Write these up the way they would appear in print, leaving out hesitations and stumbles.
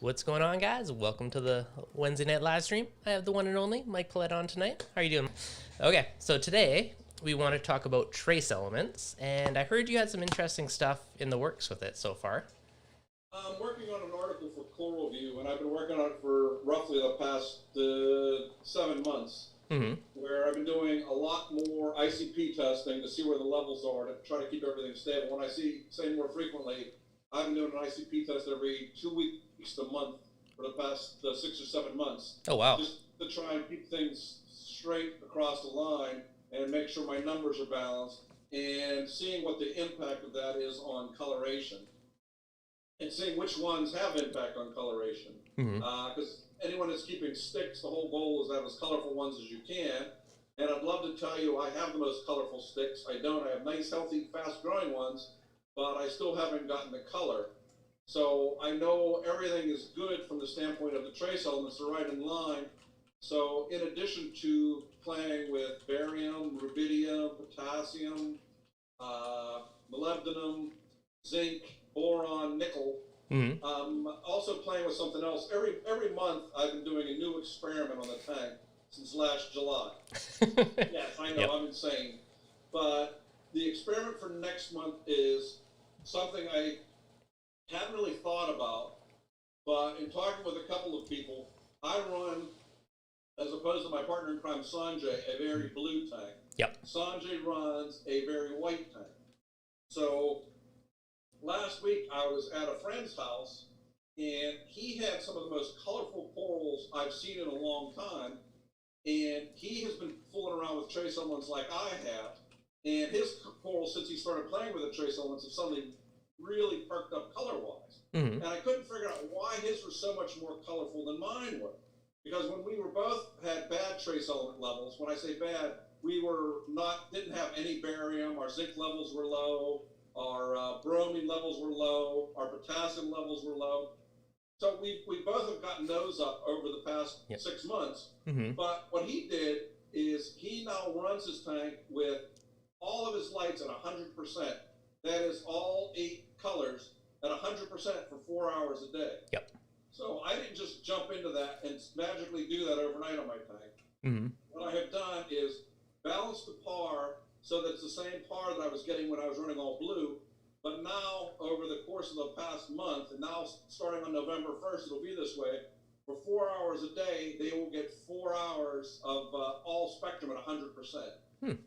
What's going on, guys? Welcome to the Wednesday night live stream. I have the one and only Mike Paletta on tonight. How are you doing? Okay, so today we want to talk about trace elements, and I heard you had some interesting stuff in the works with it so far. I'm working on an article for Coral View, and I've been working on it for roughly the past 7 months, where I've been doing a lot more ICP testing to see where the levels are to try to keep everything stable. When I say more frequently, I've been doing an ICP test every 2 weeks a month for the past 6 or 7 months. Oh, wow. Just to try and keep things straight across the line and make sure my numbers are balanced, and seeing what the impact of that is on coloration, and seeing which ones have impact on coloration. Because anyone that's keeping sticks, the whole goal is to have as colorful ones as you can. And I'd love to tell you I have the most colorful sticks. I don't. I have nice, healthy, fast-growing ones, but I still haven't gotten the color. So I know everything is good from the standpoint of the trace elements. They're right in line. So in addition to playing with barium, rubidium, potassium, molybdenum, zinc, boron, nickel, also playing with something else. Every month I've been doing a new experiment on the tank since last July. Yes, I know, I'm insane. But the experiment for next month is something I hadn't really thought about, but in talking with a couple of people, I run, as opposed to my partner in crime, Sanjay, a very blue tank. Sanjay runs a very white tank. So last week I was at a friend's house, and he had some of the most colorful corals I've seen in a long time, and he has been fooling around with trace elements like I have, and his corals, since he started playing with the trace elements, have suddenly really perked up color-wise. And I couldn't figure out why his were so much more colorful than mine were. Because when we were both had bad trace element levels, when I say bad, we were didn't have any barium, our zinc levels were low, our bromine levels were low, our potassium levels were low. So we both have gotten those up over the past 6 months. But what he did is he now runs his tank with all of his lights at 100%. That is all 8 colors at 100% for 4 hours a day. So I didn't just jump into that and magically do that overnight on my tank. What I have done is balance the par so that it's the same par that I was getting when I was running all blue. But now, over the course of the past month, and now starting on November 1st, it'll be this way. For 4 hours a day, they will get 4 hours of all spectrum at 100%.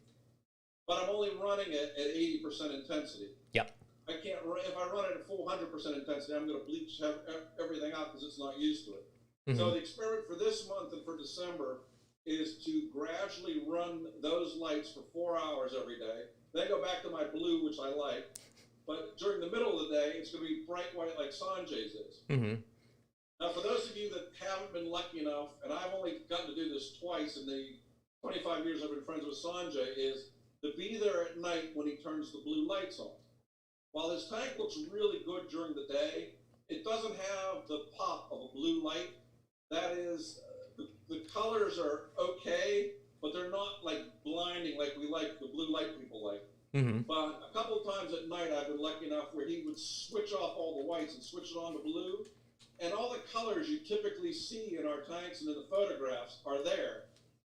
But I'm only running it at 80% intensity. I can't, if I run it at full 100% intensity, I'm going to bleach everything out because it's not used to it. So the experiment for this month and for December is to gradually run those lights for 4 hours every day, then go back to my blue, which I like. But during the middle of the day, it's going to be bright white like Sanjay's is. Now, for those of you that haven't been lucky enough, and I've only gotten to do this twice in the 25 years I've been friends with Sanjay, is to be there at night when he turns the blue lights on. While his tank looks really good during the day, it doesn't have the pop of a blue light. That is, the colors are okay, but they're not like blinding like we like, the blue light people like. But a couple of times at night, I've been lucky enough where he would switch off all the whites and switch it on to blue. And all the colors you typically see in our tanks and in the photographs are there.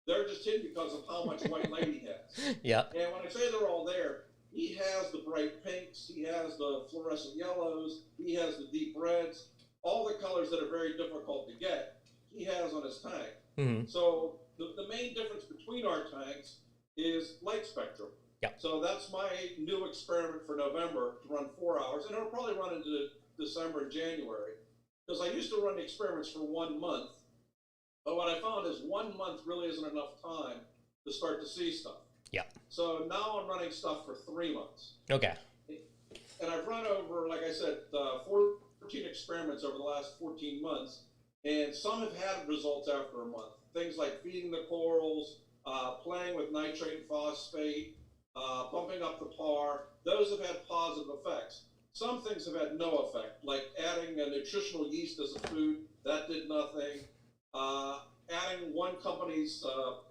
They're just hidden because of how much white light he has. And when I say they're all there, he has the bright pinks, he has the fluorescent yellows, he has the deep reds, all the colors that are very difficult to get, he has on his tank. So the main difference between our tanks is light spectrum. So that's my new experiment for November, to run 4 hours, and it'll probably run into December and January, because I used to run the experiments for 1 month, but what I found is 1 month really isn't enough time to start to see stuff. So now I'm running stuff for 3 months. And I've run over, like I said, 14 experiments over the last 14 months, and some have had results after a month. Things like feeding the corals, playing with nitrate and phosphate, bumping up the par. Those have had positive effects. Some things have had no effect, like adding a nutritional yeast as a food. That did nothing. Adding one company's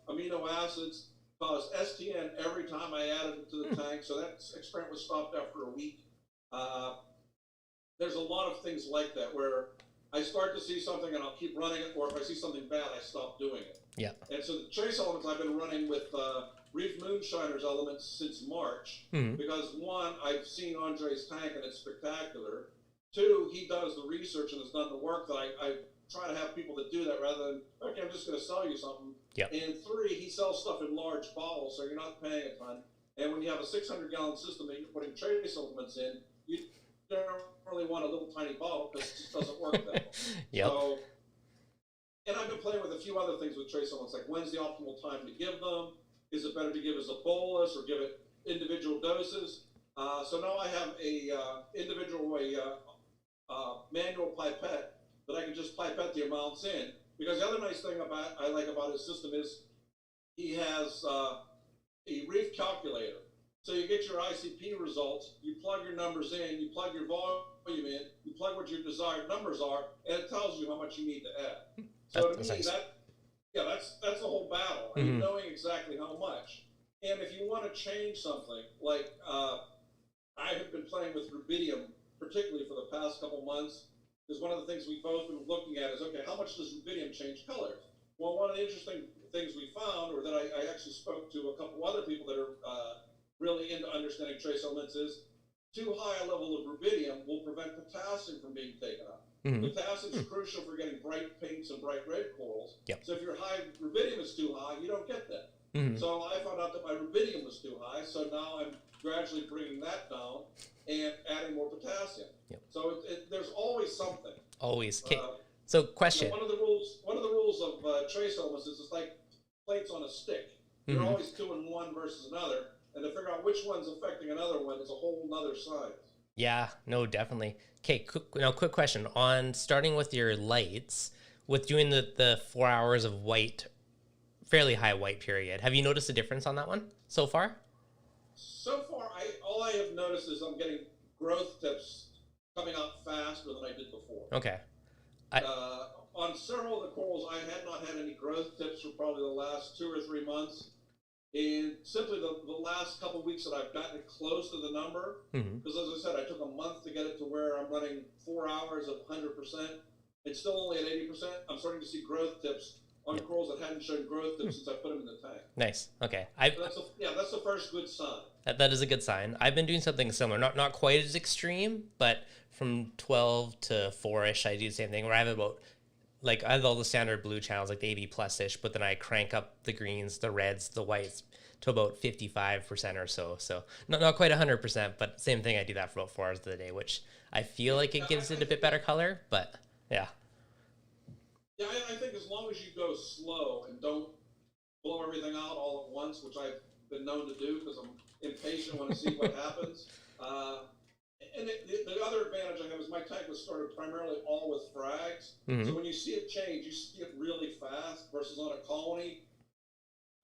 amino acids caused STN every time I added it to the tank, so that experiment was stopped after a week. There's a lot of things like that where I start to see something and I'll keep running it, or if I see something bad, I stop doing it. Yeah. And so the trace elements I've been running with Reef Moonshiners elements since March, because one, I've seen Andre's tank and it's spectacular. Two, he does the research and has done the work that I try to have people that do that rather than, okay, I'm just going to sell you something. Yep. And three, he sells stuff in large bottles, so you're not paying a ton. And when you have a 600-gallon system that you're putting trace elements in, you don't really want a little tiny bottle because it just doesn't work that well. Yep. So, and I've been playing with a few other things with trace elements, like when's the optimal time to give them? Is it better to give as a bolus or give it individual doses? So now I have a manual pipette that I can just pipette the amounts in. Because the other nice thing I like about his system is he has a reef calculator. So you get your ICP results, you plug your numbers in, you plug your volume in, you plug what your desired numbers are, and it tells you how much you need to add. So to me, nice. that's the whole battle. I mean, knowing exactly how much. And if you want to change something, like I have been playing with rubidium, particularly for the past couple months, because one of the things we've both been looking at is, okay, how much does rubidium change colors? Well, one of the interesting things we found, or that I actually spoke to a couple other people that are really into understanding trace elements, is too high a level of rubidium will prevent potassium from being taken up. Potassium is crucial for getting bright pinks and bright red corals. Yep. So if your high rubidium is too high, you don't get that. So I found out that my rubidium was too high, so now I'm gradually bringing that down and adding more potassium. Yep. So there's always something. Always. Okay. So question. One of the rules of trace elements is it's like plates on a stick. You're always 2 in one versus another, and to figure out which one's affecting another one is a whole nother science. Yeah, no, definitely. Okay, quick question. On starting with your lights, with doing the 4 hours of white, fairly high white period, have you noticed a difference on that one so far? So far, all I have noticed is I'm getting growth tips coming out faster than I did before. Okay. On several of the corals, I had not had any growth tips for probably the last 2 or 3 months. And simply the last couple of weeks that I've gotten close to the number, because as I said, I took a month to get it to where I'm running 4 hours of 100%. It's still only at 80%. I'm starting to see growth tips on corals that hadn't shown growth tips since I put them in the tank. Nice. Okay. So that's the first good sign. That is a good sign. I've been doing something similar, not quite as extreme, but from 12 to 4-ish, I do the same thing where I have about, like, I have all the standard blue channels, like the 80 plus-ish, but then I crank up the greens, the reds, the whites to about 55% or so. So not quite 100%, but same thing. I do that for about 4 hours of the day, which I feel like it gives it a bit better color, but yeah. Yeah, I think as long as you go slow and don't blow everything out all at once, which I've been known to do because I'm impatient when I see what happens. And the other advantage I have is my tank was started primarily all with frags. So when you see it change, you see it really fast versus on a colony.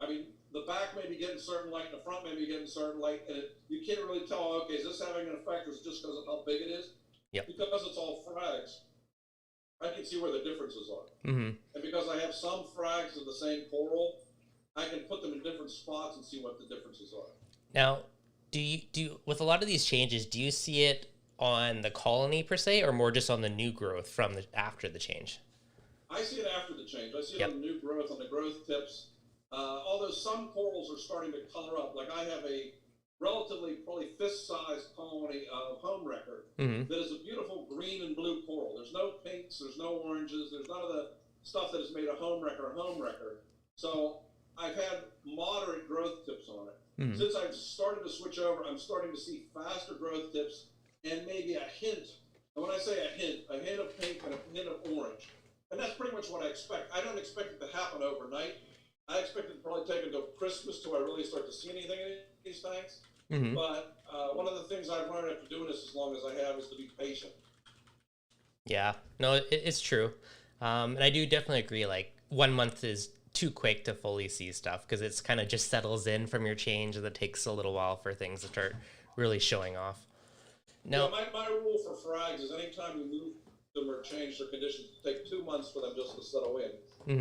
I mean, the back may be getting certain light, and the front may be getting certain light, and you can't really tell, okay, is this having an effect or is it just because of how big it is? Yep. Because it's all frags, I can see where the differences are. And because I have some frags of the same coral, I can put them in different spots and see what the differences are. Now, do you with a lot of these changes, do you see it on the colony per se, or more just on the new growth from after the change? I see it after the change. I see it on the new growth, on the growth tips. Although some corals are starting to color up. Like I have a relatively probably fist-sized colony of home wrecker that is a beautiful green and blue coral. There's no pinks, there's no oranges, there's none of the stuff that is made a home wrecker. So I've had moderate growth tips on it. Since I've started to switch over, I'm starting to see faster growth tips and maybe a hint. And when I say a hint of pink and a hint of orange. And that's pretty much what I expect. I don't expect it to happen overnight. I expect it to probably take until Christmas till I really start to see anything in these tanks. But one of the things I've learned after doing this as long as I have is to be patient. Yeah, no, it's true. And I do definitely agree, like 1 month is too quick to fully see stuff because it's kind of just settles in from your change and it takes a little while for things to start really showing off. No, yeah, my rule for frags is anytime you move them or change their conditions, take 2 months for them just to settle in.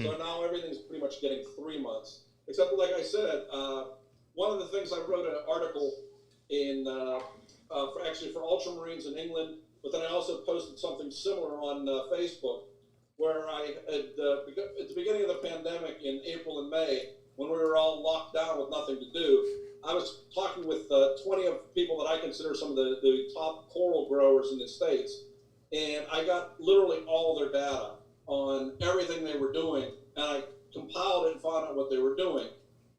So now everything's pretty much getting 3 months. Except, like I said, one of the things I wrote an article in actually for ultramarines in England, but then I also posted something similar on Facebook where I had, at the beginning of the pandemic in April and May, when we were all locked down with nothing to do, I was talking with 20 of people that I consider some of the top coral growers in the States, and I got literally all their data on everything they were doing, and I compiled it and found out what they were doing.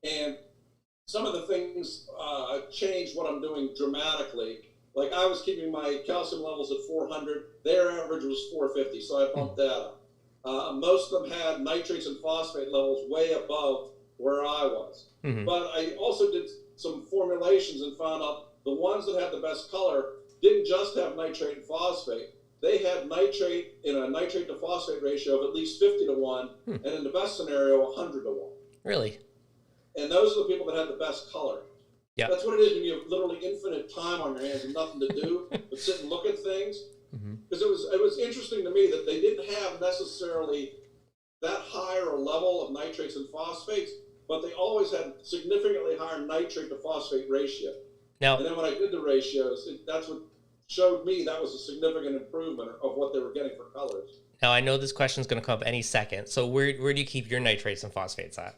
And some of the things changed what I'm doing dramatically. Like I was keeping my calcium levels at 400, their average was 450, so I bumped that up. Most of them had nitrates and phosphate levels way above where I was. But I also did some formulations and found out the ones that had the best color didn't just have nitrate and phosphate. They had nitrate in a nitrate to phosphate ratio of at least 50 to 1, and in the best scenario, 100 to 1. Really? And those are the people that had the best color. Yeah. That's what it is when you have literally infinite time on your hands and nothing to do but sit and look at things. Because it was interesting to me that they didn't have necessarily that higher level of nitrates and phosphates, but they always had significantly higher nitrate to phosphate ratio. Now, and then when I did the ratios, that's what showed me that was a significant improvement of what they were getting for colors. Now I know this question is going to come up any second. So where do you keep your nitrates and phosphates at?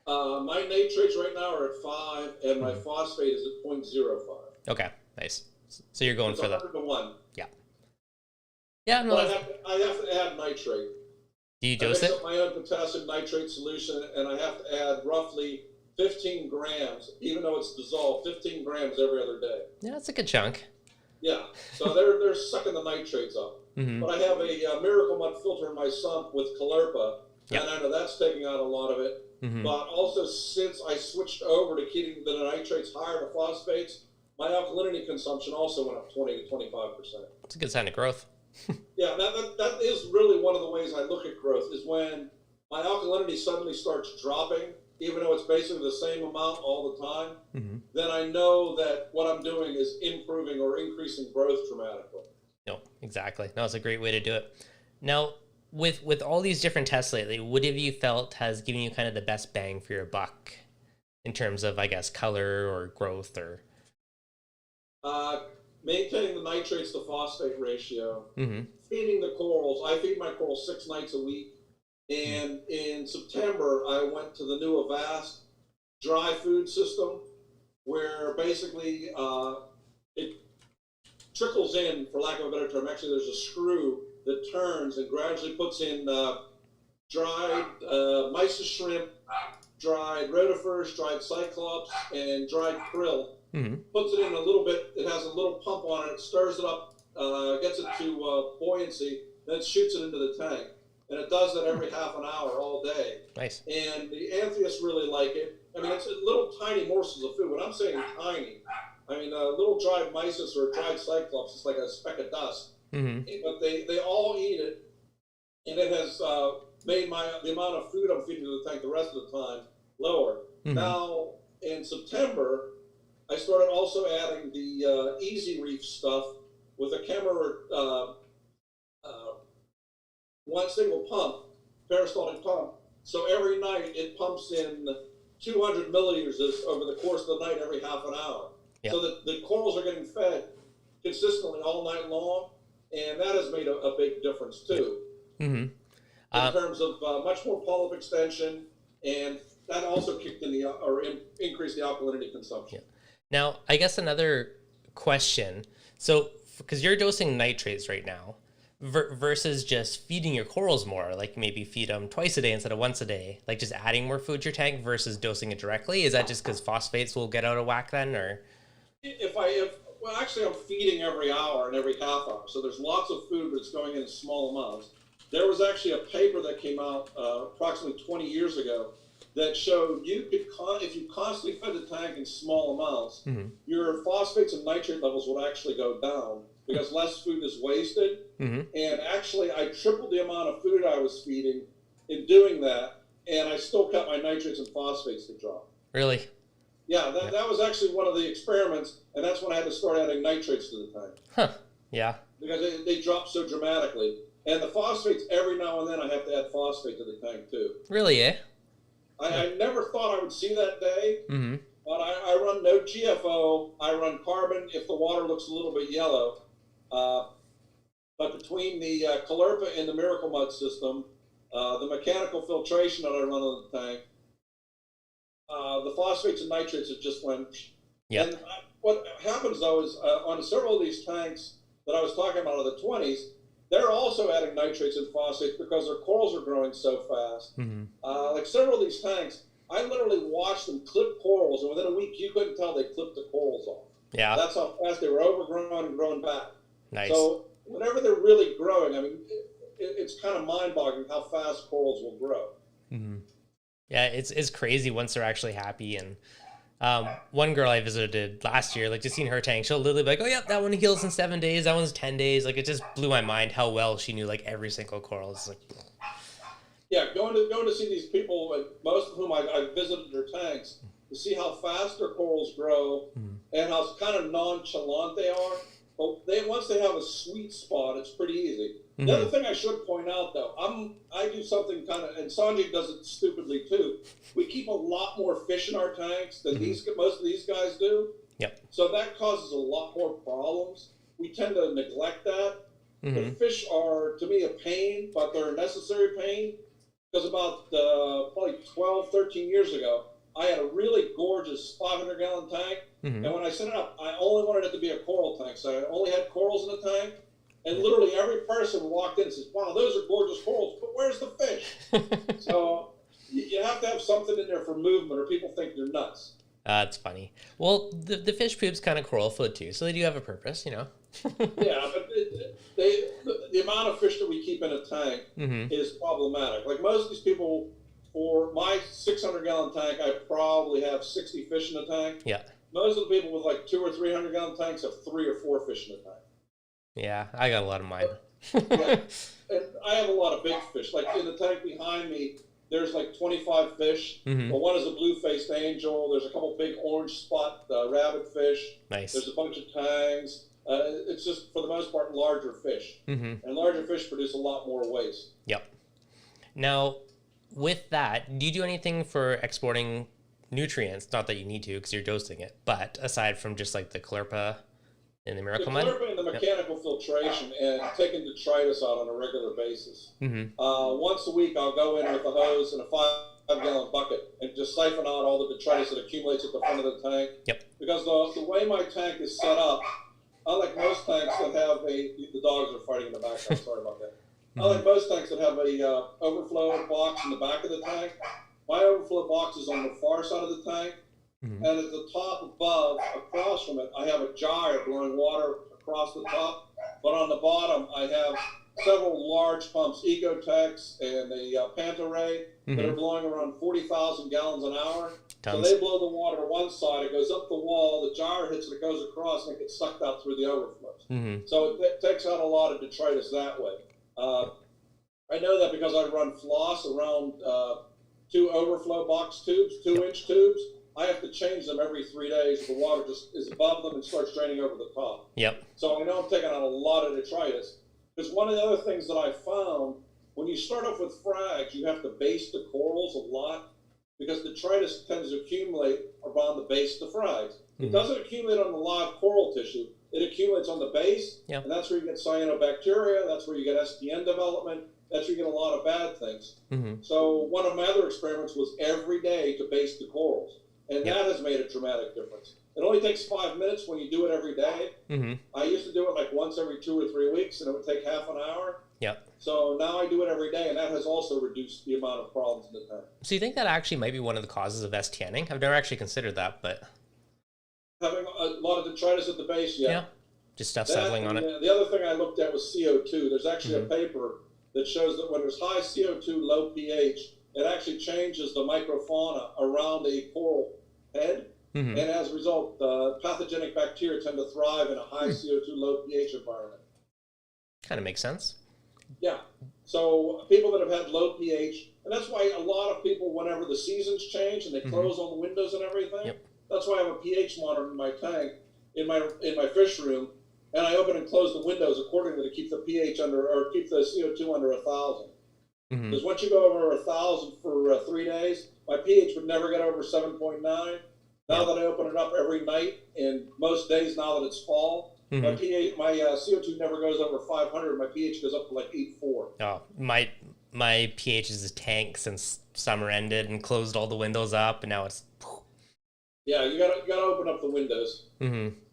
My nitrates right now are at 5, and my phosphate is at 0.05. Okay, nice. So you're going for the 100 to 1. Yeah. Yeah, no. But I have to add nitrate. Do you dose it? I mix up my own potassium nitrate solution, and I have to add roughly 15 grams, even though it's dissolved, 15 grams every other day. Yeah, that's a good chunk. Yeah, so they're sucking the nitrates up. But I have a Miracle Mud filter in my sump with Coloration, and I know that's taking out a lot of it. But also, since I switched over to keeping the nitrates higher to phosphates, my alkalinity consumption also went up 20 to 25%. That's a good sign of growth. Yeah, that is really one of the ways I look at growth, is when my alkalinity suddenly starts dropping, even though it's basically the same amount all the time, then I know that what I'm doing is improving or increasing growth dramatically. No, exactly. No, it's a great way to do it. Now, with all these different tests lately, what have you felt has given you kind of the best bang for your buck in terms of, I guess, color or growth or? Maintaining the nitrates to phosphate ratio, feeding the corals. I feed my corals 6 nights a week. And in September, I went to the new Avast dry food system, where basically it trickles in, for lack of a better term. Actually, there's a screw that turns and gradually puts in dried mysis shrimp, dried rotifers, dried cyclops, and dried krill. Puts it in a little bit. It has a little pump on it. It stirs it up, gets it to buoyancy, then it shoots it into the tank. And it does that every half an hour all day. Nice. And the antheists really like it. I mean, it's little tiny morsels of food. When I'm saying tiny, I mean a little dried mysis or a dried cyclops. It's like a speck of dust. But they all eat it, and it has made the amount of food I'm feeding to the tank the rest of the time lower. Now, in September, I started also adding the Easy Reef stuff with a camera one single pump, peristaltic pump. So every night it pumps in 200 milliliters over the course of the night every half an hour. So that the corals are getting fed consistently all night long, and that has made a big difference too. In terms of much more polyp extension, and that also kicked in increased the alkalinity consumption. Now, I guess another question. So, because you're dosing nitrates right now, versus just feeding your corals more, like maybe feed them twice a day instead of once a day, like just adding more food to your tank versus dosing it directly. Is that just because phosphates will get out of whack then, or? Well, actually, I'm feeding every hour and every half hour, so there's lots of food, but it's going in small amounts. There was actually a paper that came out approximately 20 years ago that showed if you constantly fed the tank in small amounts, your phosphates and nitrate levels would actually go down because less food is wasted. And actually, I tripled the amount of food I was feeding in doing that, and I still kept my nitrates and phosphates to drop. Really? Yeah, that was actually one of the experiments, and that's when I had to start adding nitrates to the tank. Huh. Yeah. Because they dropped so dramatically. And the phosphates, every now and then I have to add phosphate to the tank too. Really, eh? I never thought I would see that day, But I run no GFO. I run carbon if the water looks a little bit yellow. But between the Coloration and the Miracle Mud system, the mechanical filtration that I run on the tank, the phosphates and nitrates have just went. Yeah. And what happens though is on several of these tanks that I was talking about in the 20s, they're also adding nitrates and phosphates because their corals are growing so fast. Like several of these tanks, I literally watched them clip corals, and within a week, you couldn't tell they clipped the corals off. Yeah. That's how fast they were overgrown and growing back. Nice. So whenever they're really growing, I mean, it's kind of mind-boggling how fast corals will grow. Yeah, it's crazy once they're actually happy. And one girl I visited last year, like just seeing her tank, she'll literally be like, oh yeah, that one heals in 7 days, that one's 10 days. Like it just blew my mind how well she knew like every single coral. It's like, yeah, going to see these people, most of whom I visited their tanks, to see how fast their corals grow and how kind of nonchalant they are. But once they have a sweet spot, it's pretty easy. The other thing I should point out, though, I do something kind of, and Sanjay does it stupidly too. We keep a lot more fish in our tanks than most of these guys do. Yep. So that causes a lot more problems. We tend to neglect that. The fish are, to me, a pain, but they're a necessary pain. Because about probably 12, 13 years ago, I had a really gorgeous 500-gallon tank. And when I set it up, I only wanted it to be a coral tank. So I only had corals in the tank. And literally every person walked in and says, wow, those are gorgeous corals, but where's the fish? So you have to have something in there for movement or people think you're nuts. That's funny. Well, the fish poop's kind of coral food too, so they do have a purpose, you know? Yeah, but the amount of fish that we keep in a tank is problematic. Like most of these people, for my 600-gallon tank, I probably have 60 fish in the tank. Yeah. Most of the people with like 200 or 300-gallon tanks have 3 or 4 fish in the tank. Yeah, I got a lot of mine. Yeah. And I have a lot of big fish. Like in the tank behind me, there's like 25 fish. Well, one is a blue-faced angel. There's a couple big orange spot rabbit fish. Nice. There's a bunch of tangs. It's just, for the most part, larger fish. And larger fish produce a lot more waste. Yep. Now, with that, do you do anything for exporting nutrients? Not that you need to because you're dosing it, but aside from just like the Coloration and the Miracle Mud? The Coloration and the mechanical filtration and taking detritus out on a regular basis. Once a week, I'll go in with a hose and a 5-gallon bucket and just siphon out all the detritus that accumulates at the front of the tank. Yep. Because the way my tank is set up, unlike most tanks that have the dogs are fighting in the background, sorry about that. Unlike most tanks that have a overflow box in the back of the tank, my overflow box is on the far side of the tank. And at the top above, across from it, I have a gyre blowing water across the top. But on the bottom, I have several large pumps, Ecotex and a Pantaray, that are blowing around 40,000 gallons an hour. Tons. So they blow the water to one side, it goes up the wall, the gyre hits it, it goes across, and it gets sucked out through the overflows. So it takes out a lot of detritus that way. I know that because I run floss around 2 overflow box tubes, 2-inch tubes. I have to change them every 3 days. The water just is above them and starts draining over the top. Yep. So I know I'm taking out a lot of detritus. Because one of the other things that I found, when you start off with frags, you have to base the corals a lot because detritus tends to accumulate around the base of the frags. It doesn't accumulate on the live coral tissue. It accumulates on the base, and that's where you get cyanobacteria, that's where you get STN development, that's where you get a lot of bad things. So one of my other experiments was every day to base the corals. And that has made a dramatic difference. It only takes 5 minutes when you do it every day. I used to do it like once every 2 or 3 weeks, and it would take half an hour. Yep. So now I do it every day, and that has also reduced the amount of problems in the tank. So you think that actually might be one of the causes of STNing? I've never actually considered that, but... Having a lot of detritus at the base, yeah. Just stuff settling on it. The other thing I looked at was CO2. There's actually a paper that shows that when there's high CO2, low pH, it actually changes the microfauna around a coral head. And as a result, pathogenic bacteria tend to thrive in a high CO2, low pH environment. Kind of makes sense. Yeah. So people that have had low pH, and that's why a lot of people, whenever the seasons change and they close all the windows and everything, that's why I have a pH monitor in my tank, in my fish room, and I open and close the windows accordingly to keep the pH under, or keep the CO2 under 1,000. Because once you go over 1,000 for 3 days, my pH would never get over 7.9. Now that I open it up every night, and most days now that it's fall, my CO2 never goes over 500. My pH goes up to like 8.4. Oh, my pH is a tank since summer ended and closed all the windows up, and now it's. Yeah, you gotta open up the windows.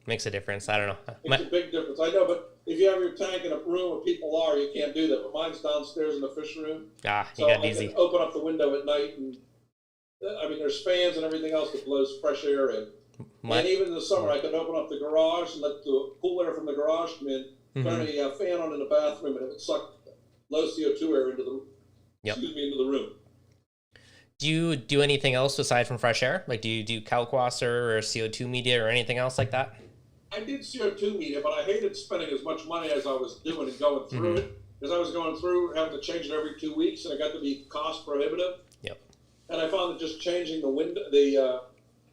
Makes a difference. I don't know. Makes a big difference. I know, but if you have your tank in a room where people are, you can't do that. But mine's downstairs in the fish room. You got it easy. Can open up the window at night, and I mean, there's fans and everything else that blows fresh air in. And even in the summer, I can open up the garage and let the cool air from the garage come in, turn a fan on in the bathroom, and it would suck low CO2 air into the room. Do you do anything else aside from fresh air? Like, do you do kalkwasser or CO2 media or anything else like that? I did CO2 media, but I hated spending as much money as I was doing and going through it, because I was going through having to change it every 2 weeks, and it got to be cost prohibitive. Yep. And I found that just changing the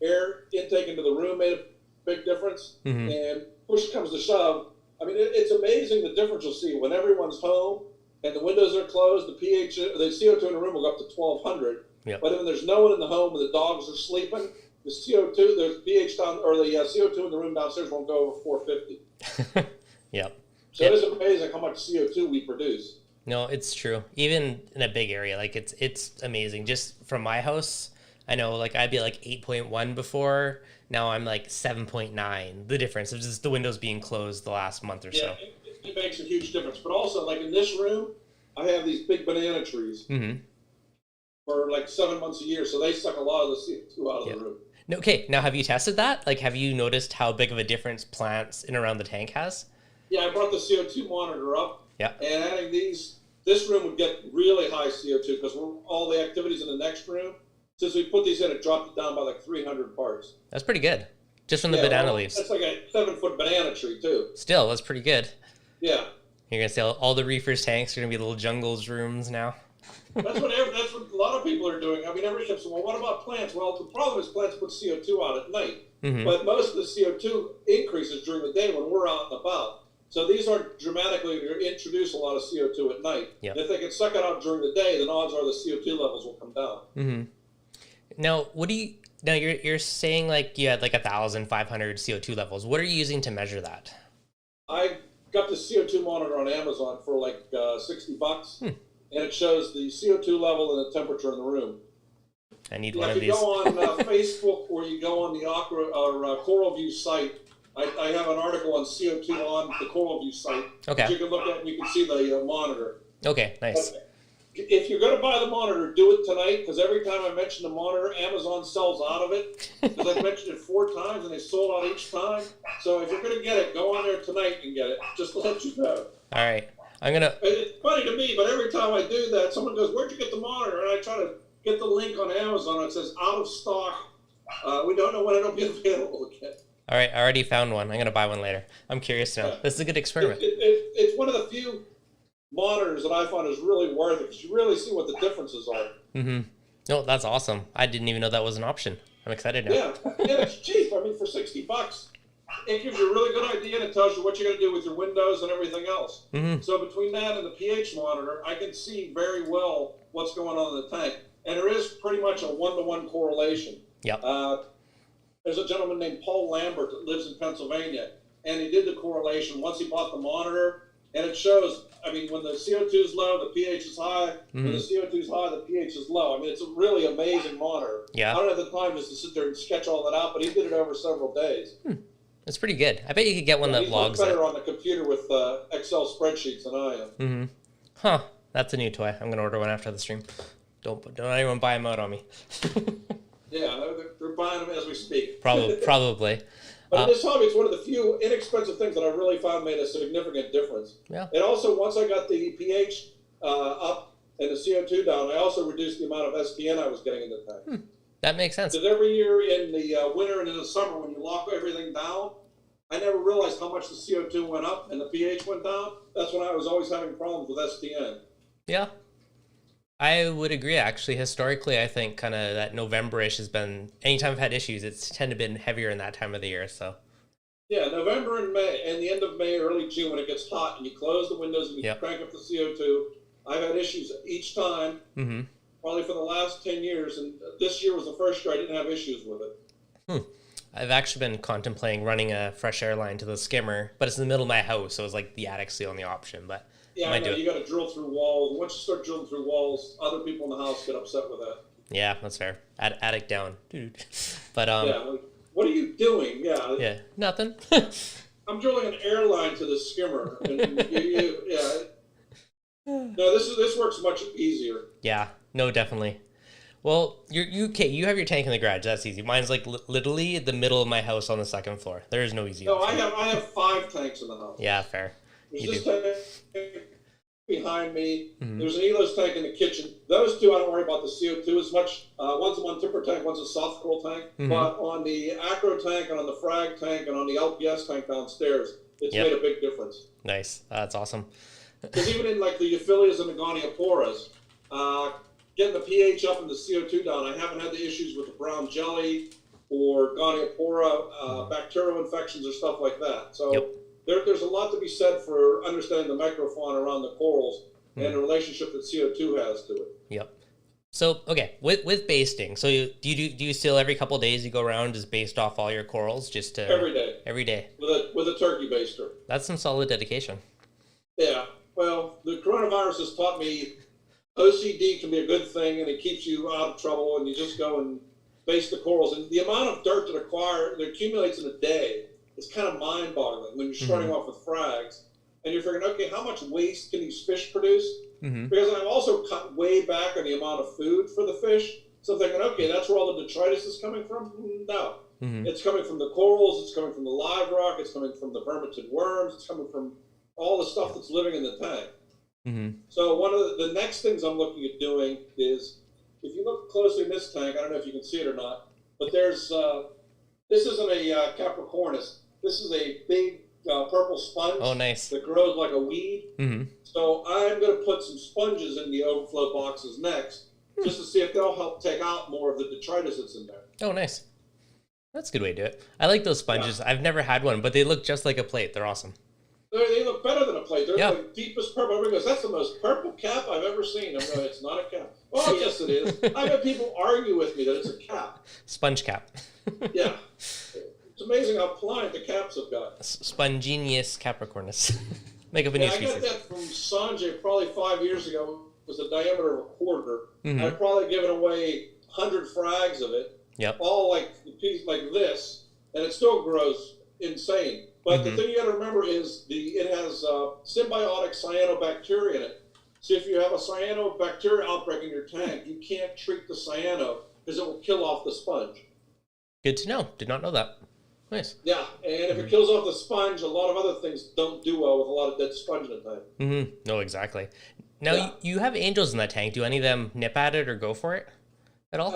air intake into the room made a big difference. And push comes to shove. I mean, it's amazing the difference you'll see when everyone's home and the windows are closed. The CO2 in the room will go up to 1,200. Yep. But when there's no one in the home and the dogs are sleeping, the pH down, or the CO2 in the room downstairs won't go over 450. Yep. So it is amazing how much CO2 we produce. No, it's true. Even in a big area, like it's amazing. Just from my house, I know like I'd be like 8.1 before. Now I'm like 7.9. The difference is just the windows being closed the last month or so. It makes a huge difference. But also, like in this room, I have these big banana trees for like 7 months a year, so they suck a lot of the CO2 out of the room. Okay, now have you tested that? Like, have you noticed how big of a difference plants in around the tank has? Yeah, I brought the CO2 monitor up. Yeah. And adding this room would get really high CO2 because all the activities in the next room. Since we put these in, it dropped it down by like 300 parts. That's pretty good. Just from the banana leaves. That's like a 7-foot banana tree, too. Still, that's pretty good. Yeah. You're going to say all the reefers' tanks are going to be little jungles rooms now? That's what a lot of people are doing. I mean, everybody keeps saying, well, what about plants? Well, the problem is plants put CO2 out at night. But most of the CO2 increases during the day when we're out and about. So these aren't dramatically to introduce a lot of CO2 at night. Yep. If they can suck it out during the day, then odds are the CO2 levels will come down. Now, you're saying like you had like 1,500 CO2 levels. What are you using to measure that? I got the CO2 monitor on Amazon for like $60, and it shows the CO2 level and the temperature in the room. I need one of these. If you go on Facebook or you go on the Coral View site, I have an article on CO2 on the Coral View site that you can look at and you can see the monitor. Okay, nice. But if you're going to buy the monitor, do it tonight, because every time I mention the monitor, Amazon sells out of it. Because I've mentioned it 4 times and they sold out each time. So if you're going to get it, go on there tonight and get it. Just to let you know. All right. It's funny to me, but every time I do that, someone goes, "Where'd you get the monitor?" And I try to get the link on Amazon, and it says out of stock. We don't know when it'll be available again. All right, I already found one. I'm going to buy one later. I'm curious now. This is a good experiment. It's one of the few monitors that I find is really worth it, because you really see what the differences are. No, that's awesome. I didn't even know that was an option. I'm excited now. Yeah, it's cheap. I mean, for $60, it gives you a really good idea, and it tells you what you're going to do with your windows and everything else. So between that and the pH monitor, I can see very well what's going on in the tank. And there is pretty much a 1-to-1 correlation. Yep. There's a gentleman named Paul Lambert that lives in Pennsylvania, and he did the correlation once he bought the monitor, and it shows, I mean, when the CO2 is low, the pH is high. When the CO2 is high, the pH is low. I mean, it's a really amazing monitor. Yeah. I don't have the time just to sit there and sketch all that out, but he did it over several days. That's pretty good. I bet you could get one that logs it. He's better on the computer with Excel spreadsheets than I am. Huh. That's a new toy. I'm going to order one after the stream. Don't anyone buy them out on me. Yeah, they're buying them as we speak. Probably. But in this hobby, it's one of the few inexpensive things that I really found made a significant difference. Yeah. And also, once I got the pH up and the CO2 down, I also reduced the amount of SPN I was getting in the tank. That makes sense. Because every year in the winter and in the summer, when you lock everything down, I never realized how much the CO2 went up and the pH went down. That's when I was always having problems with SPN. Yeah. I would agree, actually. Historically, I think kind of that November-ish has been, anytime I've had issues, it's tended to been heavier in that time of the year, so. Yeah, November and May, and the end of May, early June, when it gets hot and you close the windows and you crank up the CO2, I've had issues each time, probably for the last 10 years, and this year was the first year I didn't have issues with it. I've actually been contemplating running a fresh air line to the skimmer, but it's in the middle of my house, so it's like the attic's the only option. But Yeah, I know. You got to drill through walls. Once you start drilling through walls, other people in the house get upset with that. Yeah, that's fair. Attic down. But yeah, like, what are you doing? Yeah, nothing. I'm drilling an airline to the skimmer, and yeah. No, this works much easier. Yeah, no, definitely. Well, you have your tank in the garage. That's easy. Mine's like literally the middle of my house on the second floor. There is no easy. No, I have 5 tanks in the house. Yeah, fair. There's this tank behind me. There's an Elos tank in the kitchen. Those two, I don't worry about the CO2 as much. One's a one-timber tank, one's a soft coral tank. But on the acro tank and on the frag tank and on the LPS tank downstairs, it's made a big difference. Nice. That's awesome. Because even in like the Euphyllias and the Gonioporas, getting the pH up and the CO2 down, I haven't had the issues with the brown jelly or Goniopora bacterial infections or stuff like that. So there's a lot to be said for understanding the microfauna around the corals and the relationship that CO2 has to it. Yep. So, okay, with basting, so do you still every couple of days you go around just baste off all your corals just to... Every day. Every day. With a turkey baster. That's some solid dedication. Yeah. Well, the coronavirus has taught me OCD can be a good thing, and it keeps you out of trouble, and you just go and baste the corals. And the amount of dirt that accumulates in a day is kind of mind-boggling when you're starting off with frags, and you're figuring, okay, how much waste can these fish produce? Because I've also cut way back on the amount of food for the fish. So I'm thinking, okay, that's where all the detritus is coming from? No. It's coming from the corals, it's coming from the live rock, it's coming from the vermitid worms, it's coming from all the stuff that's living in the tank. So one of the next things I'm looking at doing is, if you look closely in this tank, I don't know if you can see it or not, but there's, this isn't a Capricornus. This is a big purple sponge. Oh, nice. That grows like a weed. So I'm going to put some sponges in the overflow boxes next, just to see if they'll help take out more of the detritus that's in there. Oh, nice. That's a good way to do it. I like those sponges. I've never had one, but they look just like a plate. They're awesome. They look better than a plate. They're the deepest purple. Everybody goes, that's the most purple cap I've ever seen. I'm going, it's not a cap. Oh, yes, it is. I've had people argue with me that it's a cap. Sponge cap. Yeah. It's amazing how pliant the caps have got. Spongenius capricornus. Make up a new species. I got that from Sanjay probably 5 years ago. It was the diameter of a quarter. I'd probably given away 100 frags of it. All like a piece like this, and it still grows insane. But the thing you got to remember is it has symbiotic cyanobacteria in it. So if you have a cyanobacteria outbreak in your tank, you can't treat the cyano because it will kill off the sponge. Good to know. Did not know that. Nice. Yeah, and if it kills off the sponge, a lot of other things don't do well with a lot of dead sponge in the tank. No, exactly. Now, you have angels in that tank. Do any of them nip at it or go for it at all?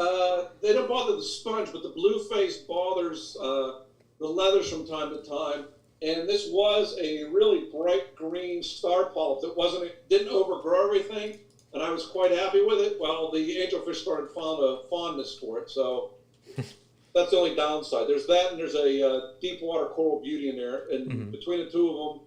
They don't bother the sponge, but the blue face bothers the leathers from time to time. And this was a really bright green star polyp that didn't overgrow everything, and I was quite happy with it. Well, the angelfish started found a fondness for it, so that's the only downside. There's that, and there's a deep water coral beauty in there, and between the two of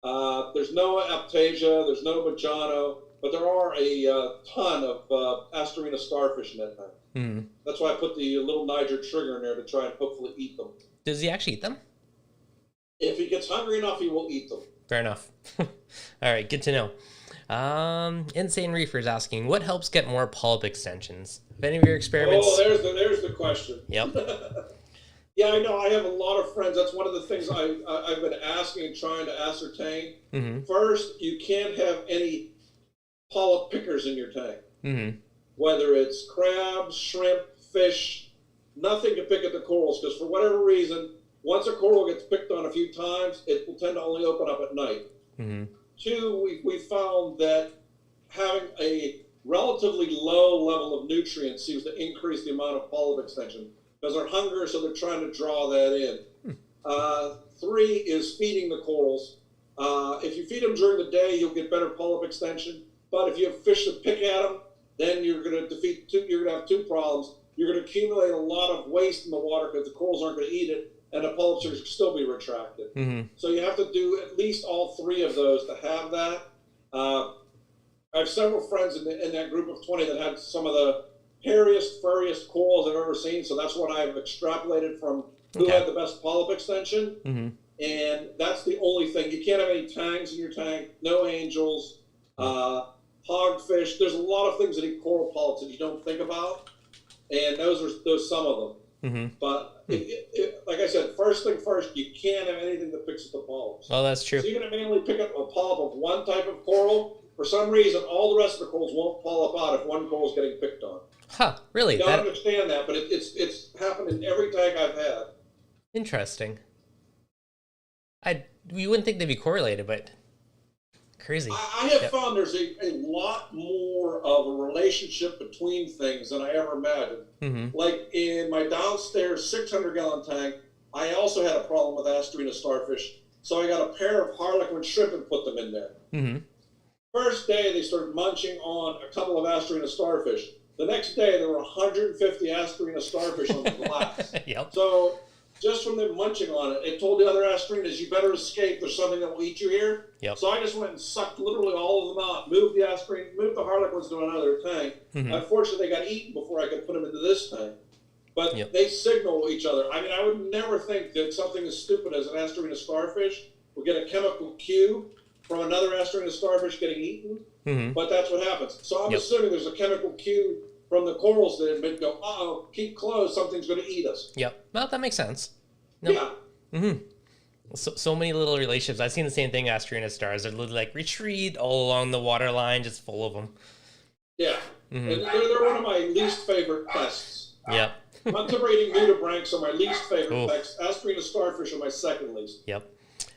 them, there's no aptasia, there's no Majano, but there are a ton of Asterina starfish in that tank. That's why I put the little Niger trigger in there to try and hopefully eat them. Does he actually eat them? If he gets hungry enough, he will eat them. Fair enough. All right, good to know. Insane Reefer's asking, what helps get more polyp extensions? If any of your experiments... Oh, there's the question. Yep. Yeah, I know. I have a lot of friends. That's one of the things I've been asking and trying to ascertain. First, you can't have any polyp pickers in your tank. Whether it's crabs, shrimp, fish, nothing can pick at the corals, because for whatever reason, once a coral gets picked on a few times, it will tend to only open up at night. Two, we found that having a relatively low level of nutrients seems to increase the amount of polyp extension, because they're hungry, so they're trying to draw that in. Three is feeding the corals. If you feed them during the day, you'll get better polyp extension. But if you have fish that pick at them, then you're going to have two problems. You're going to accumulate a lot of waste in the water because the corals aren't going to eat it, and the polyps will still be retracted. So you have to do at least all three of those to have that. I have several friends in that group of 20 that had some of the hairiest, furriest corals I've ever seen. So that's what I've extrapolated from who had the best polyp extension. And that's the only thing. You can't have any tangs in your tank, no angels, hogfish. There's a lot of things that eat coral polyps that you don't think about. And those are some of them. But like I said, first thing first, you can't have anything that picks up the polyps. Oh, that's true. So you're going to mainly pick up a polyp of one type of coral. For some reason, all the rest of the corals won't polyp out if one coral is getting picked on. Huh, really? I don't understand that, but it's happened in every tank I've had. Interesting. You wouldn't think they'd be correlated, but crazy. I have found there's a lot more of a relationship between things than I ever imagined. Like in my downstairs 600-gallon tank, I also had a problem with Asterina starfish, so I got a pair of harlequin shrimp and put them in there. First day, they started munching on a couple of Asterina starfish. The next day, there were 150 Asterina starfish on the glass. So just from them munching on it, it told the other Asterinas, you better escape. There's something that will eat you here. So I just went and sucked literally all of them out, moved the harlequins to another tank. Unfortunately, they got eaten before I could put them into this tank. But they signal each other. I mean, I would never think that something as stupid as an Asterina starfish would get a chemical cue from another Asterina starfish getting eaten. But that's what happens. So I'm assuming there's a chemical cue from the corals that go, uh-oh, keep close, something's going to eat us. Well, that makes sense. So many little relationships. I've seen the same thing, Asterina stars. They're like retreat all along the water line, just full of them. And they're one of my least favorite pests. Contemplating nudibranchs are my least favorite pests. Asterina starfish are my second least.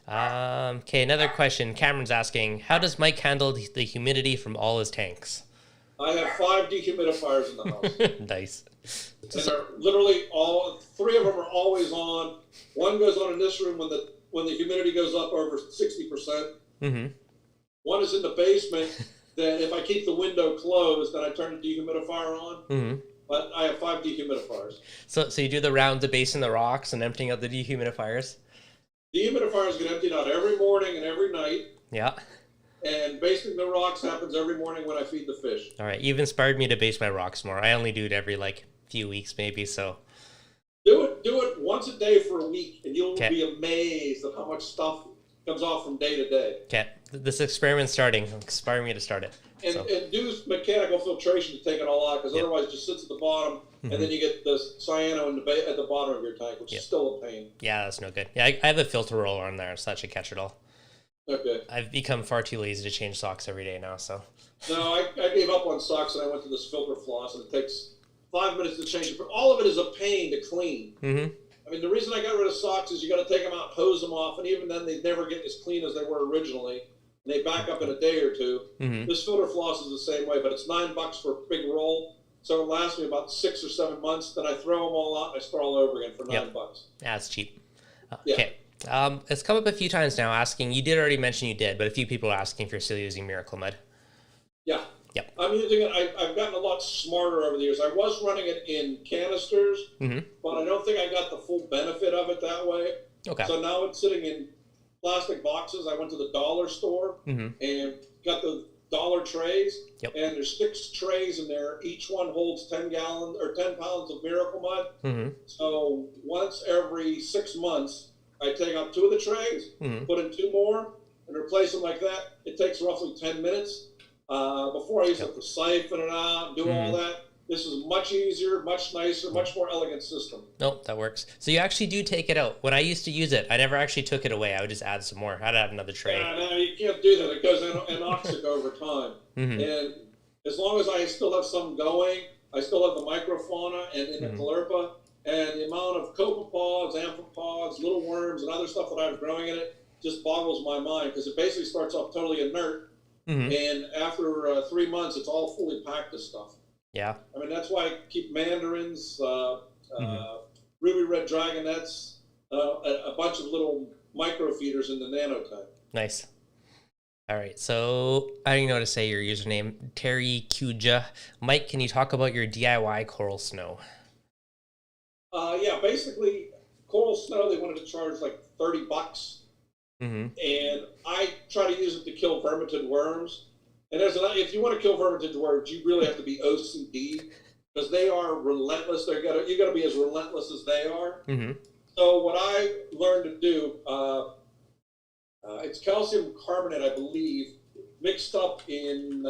Okay, another question. Cameron's asking, how does Mike handle the humidity from all his tanks? I have 5 dehumidifiers in the house. Nice. And they're literally 3 of them are always on. One goes on in this room when the humidity goes up over 60%. One is in the basement that if I keep the window closed, then I turn the dehumidifier on. But I have 5 dehumidifiers. So you do the round debasing the rocks and emptying out the dehumidifiers? Dehumidifiers get emptied out every morning and every night. And basting the rocks happens every morning when I feed the fish. All right, you've inspired me to base my rocks more. I only do it every few weeks maybe, so. Do it once a day for a week, and you'll be amazed at how much stuff comes off from day to day. Okay, this experiment's starting. Inspire me to start it. And do mechanical filtration to take it all out, because otherwise it just sits at the bottom, and then you get the cyano at the bottom of your tank, which is still a pain. Yeah, that's no good. Yeah, I have a filter roller on there, so that should catch it all. Okay. I've become far too lazy to change socks every day now, so. No, I gave up on socks and I went to this filter floss, and it takes 5 minutes to change it. But all of it is a pain to clean. I mean, the reason I got rid of socks is you got to take them out, hose them off, and even then they never get as clean as they were originally. And they back up in a day or two. This filter floss is the same way, but it's $9 for a big roll. So it lasts me about 6 or 7 months. Then I throw them all out and I start all over again for $9. Yeah, it's cheap. Okay. It's come up a few times now asking, you did already mention you did, but a few people are asking if you're still using Miracle Mud. I'm using it. I've gotten a lot smarter over the years. I was running it in canisters, but I don't think I got the full benefit of it that way. So now it's sitting in plastic boxes. I went to the dollar store and got the dollar trays, and there's 6 trays in there. Each one holds 10 pounds of Miracle Mud. So once every 6 months, I take out 2 of the trays, put in 2 more, and replace them like that. It takes roughly 10 minutes. Before I used to have to siphon it out and do all that. This is much easier, much nicer, much more elegant system. Nope, that works. So you actually do take it out. When I used to use it, I never actually took it away. I would just add some more. I'd have another tray. Yeah, no, you can't do that. It goes anoxic over time. And as long as I still have some going, I still have the microfauna and in the caulerpa, and the amount of copepods, amphipods, little worms, and other stuff that I have growing in it just boggles my mind, because it basically starts off totally inert, and after 3 months, it's all fully packed with stuff. I mean, that's why I keep mandarins, ruby red dragonets, a bunch of little microfeeders in the nano tank. Nice. All right, so I don't even know how to say your username, Terry Kuja. Mike, can you talk about your DIY coral snow? Yeah, basically, coral snow, they wanted to charge like $30. And I try to use it to kill vermitid worms. And if you want to kill vermitid worms, you really have to be OCD. because they are relentless. You got to be as relentless as they are. Mm-hmm. So what I learned to do, it's calcium carbonate, I believe, mixed up in,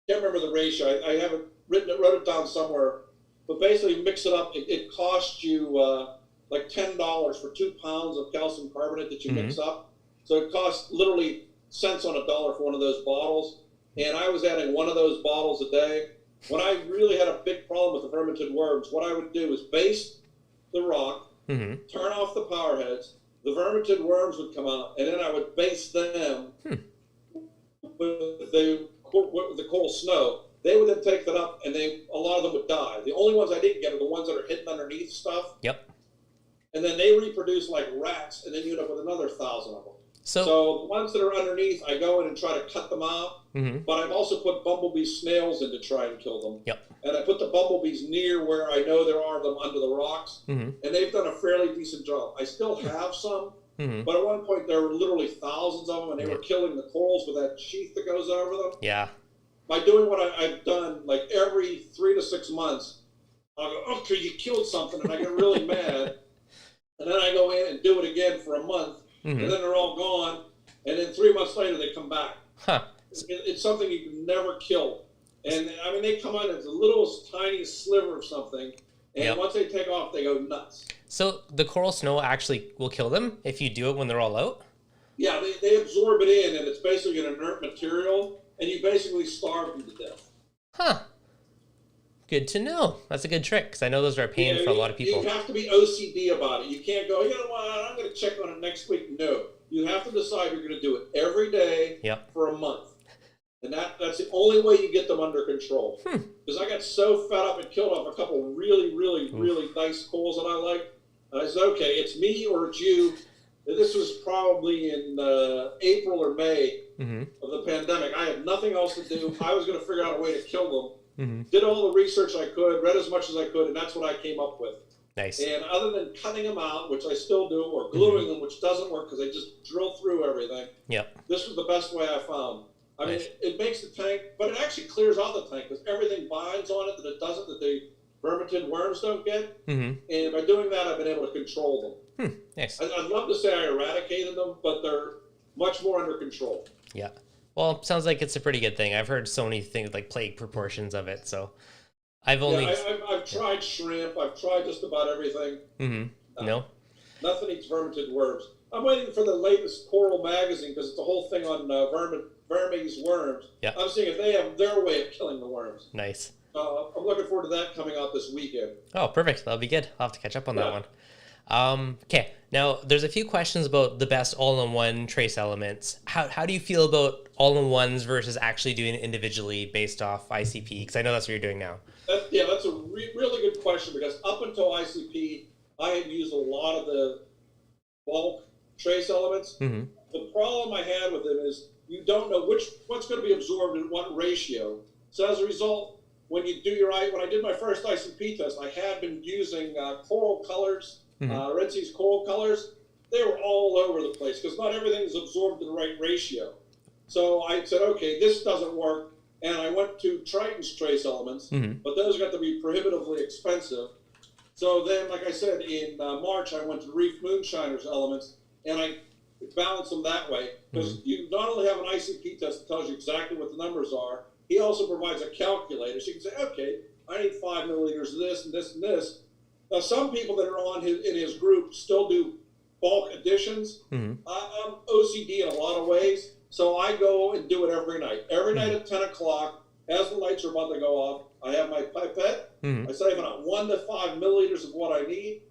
can't remember the ratio. I haven't wrote it down somewhere, but basically mix it up. It costs you like $10 for 2 pounds of calcium carbonate that you mix up. So it costs literally cents on a dollar for one of those bottles. And I was adding one of those bottles a day. When I really had a big problem with the verminted worms, what I would do is baste the rock, turn off the power heads, the verminted worms would come out, and then I would baste them with the coral snow. They would then take that up, and a lot of them would die. The only ones I didn't get are the ones that are hidden underneath stuff. Yep. And then they reproduce like rats, and then you end up with another 1,000 of them. So the ones that are underneath, I go in and try to cut them out. But I've also put bumblebee snails in to try and kill them. Yep. And I put the bumblebees near where I know there are them under the rocks. And they've done a fairly decent job. I still have some, but at one point there were literally thousands of them, and they were killing the corals with that sheath that goes over them. Yeah. By doing what I've done, like every 3 to 6 months, I'll go, okay, you killed something, and I get really mad. And then I go in and do it again for a month, and then they're all gone. And then 3 months later, they come back. Huh. It's something you can never kill. And I mean, they come out as the littlest, tiniest sliver of something. And once they take off, they go nuts. So the coral snow actually will kill them if you do it when they're all out? Yeah, they absorb it in, and it's basically an inert material, and you basically starve them to death. Huh. Good to know. That's a good trick, because I know those are a pain for a lot of people. You have to be OCD about it. You can't go, you know what, I'm going to check on it next week. No. You have to decide you're going to do it every day for a month. And that's the only way you get them under control. Because I got so fed up and killed off a couple of really, really, really nice corals that I like. I said, okay, it's me or it's you. This was probably in April or May of the pandemic. I had nothing else to do. I was going to figure out a way to kill them. Did all the research I could, read as much as I could, and that's what I came up with. Nice. And other than cutting them out, which I still do, or gluing them, which doesn't work because they just drill through everything, this was the best way I found. I mean, it makes the tank, but it actually clears out the tank because everything binds on it that it doesn't, that the verminted worms don't get. And by doing that, I've been able to control them. Nice. I'd love to say I eradicated them, but they're much more under control. Yeah. Well, it sounds like it's a pretty good thing. I've heard so many things, like plague proportions of it, so I've only... I've tried shrimp. I've tried just about everything. No? Nothing eats verminted worms. I'm waiting for the latest Coral magazine because it's a whole thing on Burmese worms. I'm seeing if they have their way of killing the worms. Nice. I'm looking forward to that coming out this weekend. Oh, perfect. That'll be good. I'll have to catch up on that one. Okay, now there's a few questions about the best all-in-one trace elements. How do you feel about all-in-ones versus actually doing it individually based off ICP? Because I know that's what you're doing now. That's a really good question because up until ICP, I had used a lot of the bulk trace elements. The problem I had with them is you don't know what's going to be absorbed in what ratio. So as a result, when I did my first ICP test, I had been using coral colors, Red Sea's coral colors. They were all over the place because not everything is absorbed in the right ratio. So I said, okay, this doesn't work. And I went to Triton's trace elements, but those got to be prohibitively expensive. So then, like I said, in March, I went to Reef Moonshiner's elements, and I balanced them that way. Because you not only have an ICP test that tells you exactly what the numbers are, he also provides a calculator. So you can say, okay, I need 5 milliliters of this and this and this. Now, some people that are in his group still do bulk additions. I'm OCD in a lot of ways, so I go and do it every night. Every night at 10 o'clock, as the lights are about to go off, I have my pipette. I siphon out 1 to 5 milliliters of what I need,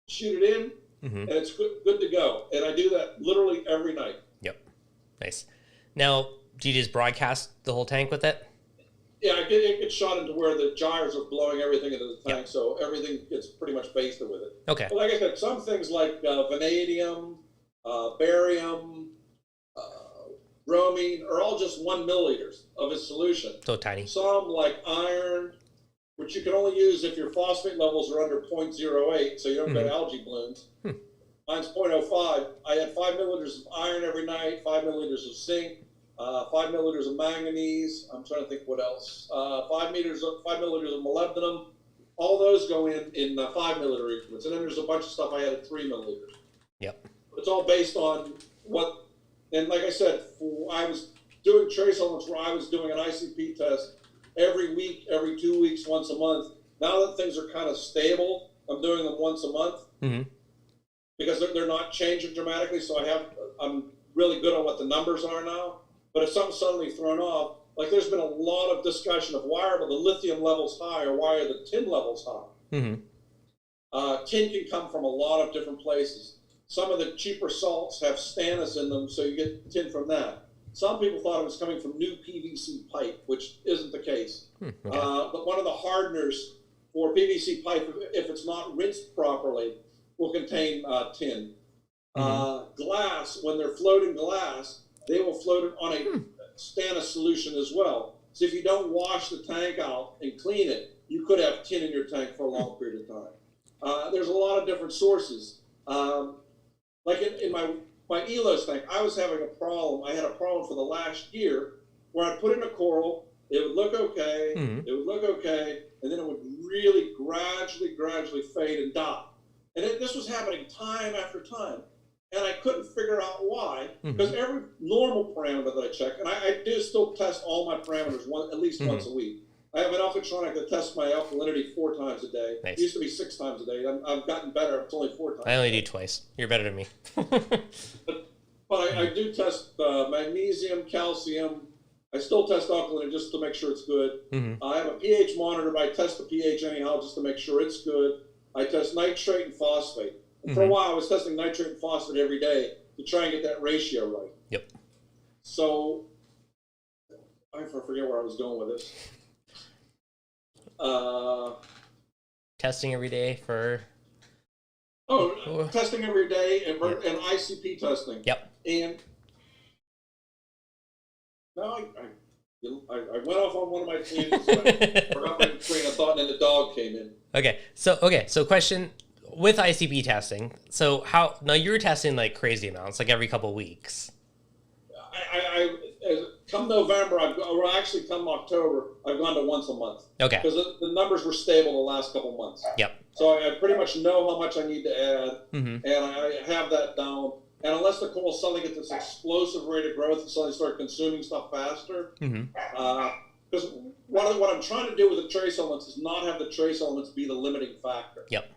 shoot it in, and it's good to go. And I do that literally every night. Yep. Nice. Now, do you just broadcast the whole tank with it? Yeah, it gets shot into where the gyres are blowing everything into the tank, so everything gets pretty much basted with it. Okay. But like I said, some things like vanadium, barium, bromine are all just 1 milliliters of its solution. So tiny. Some like iron, which you can only use if your phosphate levels are under 0.08, so you don't get algae blooms. Mine's 0.05. I had 5 milliliters of iron every night, 5 milliliters of zinc, 5 milliliters of manganese. I'm trying to think what else. 5 milliliters of molybdenum. All those go in 5 milliliter increments. And then there's a bunch of stuff I added 3 milliliters. Yep. It's all based on what, and like I said, I was doing trace elements where I was doing an ICP test every week, every 2 weeks, once a month. Now that things are kind of stable, I'm doing them once a month because they're not changing dramatically. So I'm really good on what the numbers are now. But if something's suddenly thrown off, like there's been a lot of discussion of why are the lithium levels high or why are the tin levels high? Tin can come from a lot of different places. Some of the cheaper salts have stannous in them, so you get tin from that. Some people thought it was coming from new PVC pipe, which isn't the case. But one of the hardeners for PVC pipe, if it's not rinsed properly, will contain tin. Glass, when they're floating glass, they will float it on a stannous solution as well. So if you don't wash the tank out and clean it, you could have tin in your tank for a long period of time. There's a lot of different sources. Like in my Elos tank, I was having a problem. I had a problem for the last year where I put in a coral, it would look okay, it would look okay, and then it would really gradually fade and die. And this was happening time after time. And I couldn't figure out why, because every normal parameter that I check, and I do still test all my parameters at least once a week. I have an alkatronic that tests my alkalinity 4 times a day. Nice. It used to be 6 times a day. I've gotten better. It's only 4 times. I only do twice. You're better than me. but I do test magnesium, calcium. I still test alkalinity just to make sure it's good. I have a pH monitor, but I test the pH anyhow just to make sure it's good. I test nitrate and phosphate. For a while, I was testing nitrate and phosphate every day to try and get that ratio right. Yep. So, I forget where I was going with this. Testing every day for... testing every day and ICP testing. Yep. And now I went off on one of my tangents. I forgot my train of thought, and then the dog came in. Okay. So question... With ICP testing, so now you're testing like crazy amounts, like every couple of weeks. Come November, or actually come October, I've gone to once a month. Okay. Because the numbers were stable the last couple of months. Yep. So I pretty much know how much I need to add, and I have that down. And unless the coral suddenly gets this explosive rate of growth and suddenly start consuming stuff faster, because what I'm trying to do with the trace elements is not have the trace elements be the limiting factor. Yep.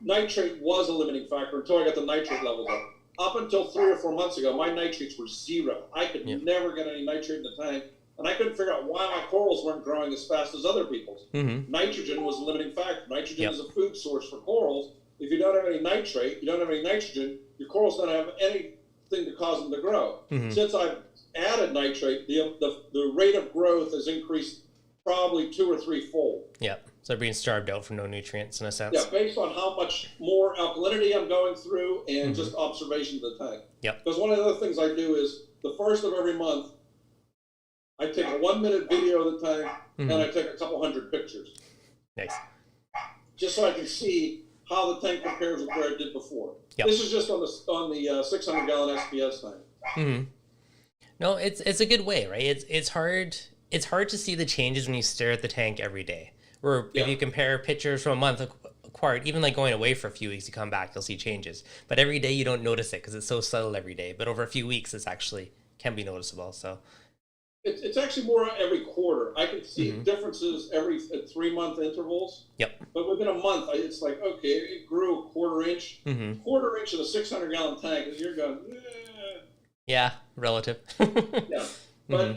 Nitrate was a limiting factor until I got the nitrate levels up. Up until 3 or 4 months ago, my nitrates were 0. I could never get any nitrate in the tank, and I couldn't figure out why my corals weren't growing as fast as other people's. Nitrogen was a limiting factor. Nitrogen is a food source for corals. If you don't have any nitrate, you don't have any nitrogen, your corals don't have anything to cause them to grow. Since I've added nitrate, the rate of growth has increased probably 2 or 3 fold. Yep. So they're being starved out for no nutrients in a sense. Yeah, based on how much more alkalinity I'm going through and just observation of the tank. Yep. Because one of the other things I do is the first of every month, I take a 1-minute video of the tank and I take a couple hundred pictures. Nice. Just so I can see how the tank compares with where it did before. Yep. This is just on the 600 gallon SPS tank. No, it's a good way, right? It's hard to see the changes when you stare at the tank every day. Or if you compare pictures from a month apart, even like going away for a few weeks, you come back, you'll see changes. But every day you don't notice it because it's so subtle every day. But over a few weeks, it's actually can be noticeable. So it's actually more every quarter. I can see differences at 3-month intervals. Yep. But within a month, it's like, okay, it grew a quarter inch. Quarter inch in a 600 gallon tank, and you're going, yeah, relative. Yeah. But,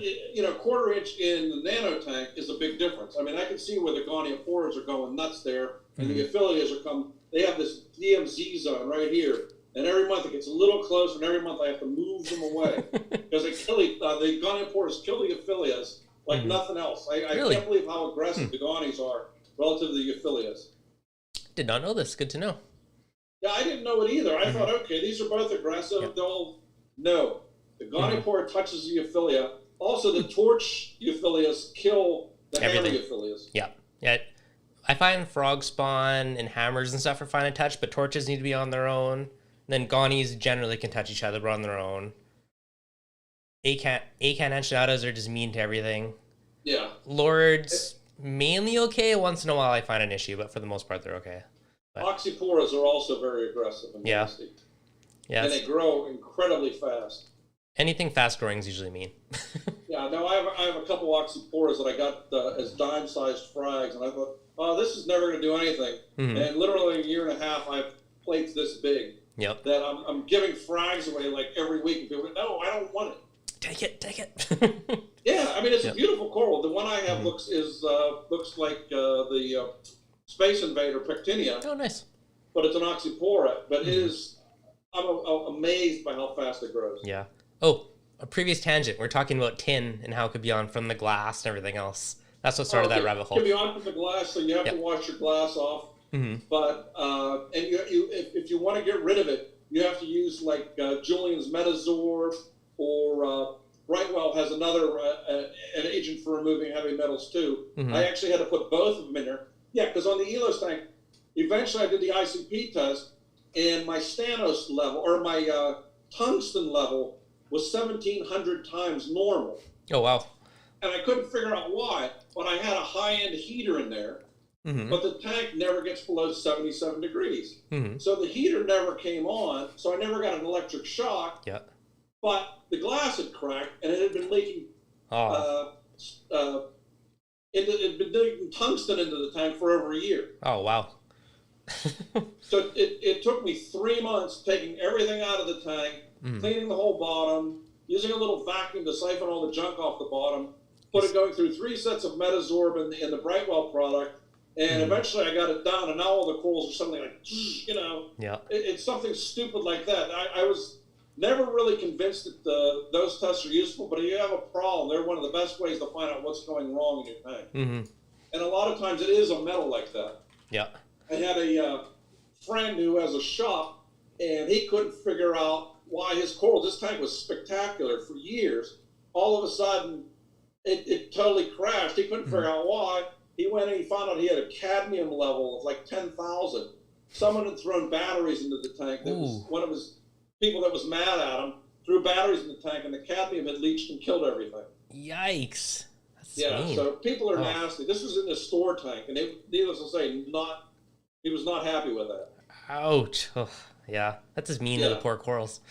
quarter inch in the nano tank is a big difference. I mean, I can see where the goniophoras are going nuts there, and the Aphelias they have this DMZ zone right here. And every month it gets a little closer, and every month I have to move them away. Because the goniophores kill the Aphelias like nothing else. I can't believe how aggressive the gonies are relative to the Aphelias. Did not know this. Good to know. Yeah, I didn't know it either. I thought, okay, these are both aggressive. Yep. No. The goniophore touches the Aphelia. Also, the torch Euphilias kill the hammer Euphilias. Yeah. I find frog spawn and hammers and stuff are fine to touch, but torches need to be on their own. And then gonies generally can touch each other, but on their own. A-can enchiladas are just mean to everything. Yeah. Lords, mainly okay. Once in a while I find an issue, but for the most part they're okay. But, Oxyporas are also very aggressive and nasty. Yeah. And they grow incredibly fast. Anything fast growing is usually mean. Yeah, no, I have a couple Oxyporas that I got as dime-sized frags, and I thought, oh, this is never going to do anything. Mm-hmm. And literally a year and a half, I have plates this big. Yep. That I'm giving frags away like every week. And people go, no, I don't want it. Take it. Yeah, I mean, it's a beautiful coral. The one I have looks like the Space Invader Pectinia. Oh, nice. But it's an Oxypora. But it is, I'm amazed by how fast it grows. Yeah. Oh, a previous tangent. We're talking about tin and how it could be on from the glass and everything else. That's what started that rabbit hole. It can be on from the glass, so you have to wash your glass off. Mm-hmm. But and if you want to get rid of it, you have to use like Julian's Metazorb, or Brightwell has another an agent for removing heavy metals too. Mm-hmm. I actually had to put both of them in there. Yeah, because on the Elos tank, eventually I did the ICP test, and my Stanos level, or my tungsten level, was 1,700 times normal. Oh, wow. And I couldn't figure out why, but I had a high-end heater in there, but the tank never gets below 77 degrees. So the heater never came on, so I never got an electric shock. Yeah. But the glass had cracked, and it had been leaking it had been leaking tungsten into the tank for over a year. Oh, wow. So it took me 3 months taking everything out of the tank, cleaning the whole bottom, using a little vacuum to siphon all the junk off the bottom, going through 3 sets of Metazorb in the Brightwell product, and eventually I got it down, and now all the corals are something like, it's something stupid like that. I was never really convinced that those tests are useful, but if you have a problem, they're one of the best ways to find out what's going wrong in your tank. And a lot of times it is a metal like that. Yeah. I had a friend who has a shop, and he couldn't figure out why his corals, this tank was spectacular for years. All of a sudden, it totally crashed. He couldn't figure out why. He went and he found out he had a cadmium level of like 10,000. Someone had thrown batteries into the tank. That was one of his people that was mad at him, threw batteries in the tank, and the cadmium had leached and killed everything. Yikes. That's mean. So people are nasty. This was in the store tank, and needless to say, he was not happy with that. Ouch. Oh, yeah. That's just mean to the poor corals.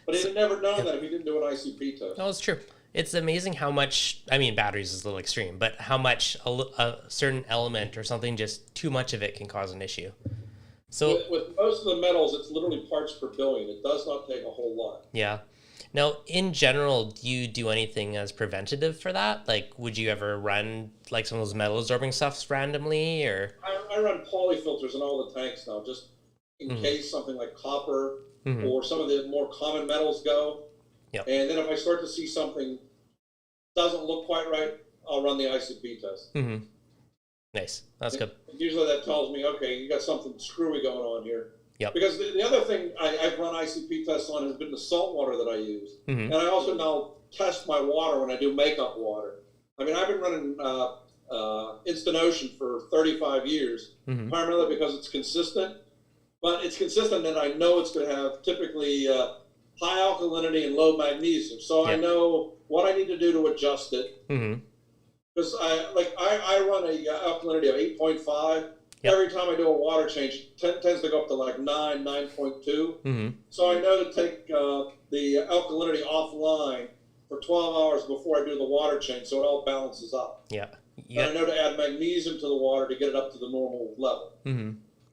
But he'd never known that if he didn't do an ICP test. No, it's true. It's amazing how much, I mean, batteries is a little extreme, but how much a certain element or something, just too much of it can cause an issue. So with most of the metals, it's literally parts per billion. It does not take a whole lot. Yeah. Now, in general, do you do anything as preventative for that? Like, would you ever run like some of those metal absorbing stuffs randomly, or? I run poly filters in all the tanks now, just in case something like copper or some of the more common metals go. Yep. And then if I start to see something doesn't look quite right, I'll run the ICP test. Nice. That's good. Usually that tells me, okay, you got something screwy going on here. Yep. Because the other thing I've run ICP tests on has been the salt water that I use. And I also now test my water when I do makeup water. I mean, I've been running Instant Ocean for 35 years, primarily because it's consistent. But it's consistent and I know it's going to have typically high alkalinity and low magnesium. So I know what I need to do to adjust it. Because I run a alkalinity of 8.5. Every time I do a water change, it tends to go up to like 9.2. So I know to take the alkalinity offline for 12 hours before I do the water change, so it all balances up. And I know to add magnesium to the water to get it up to the normal level.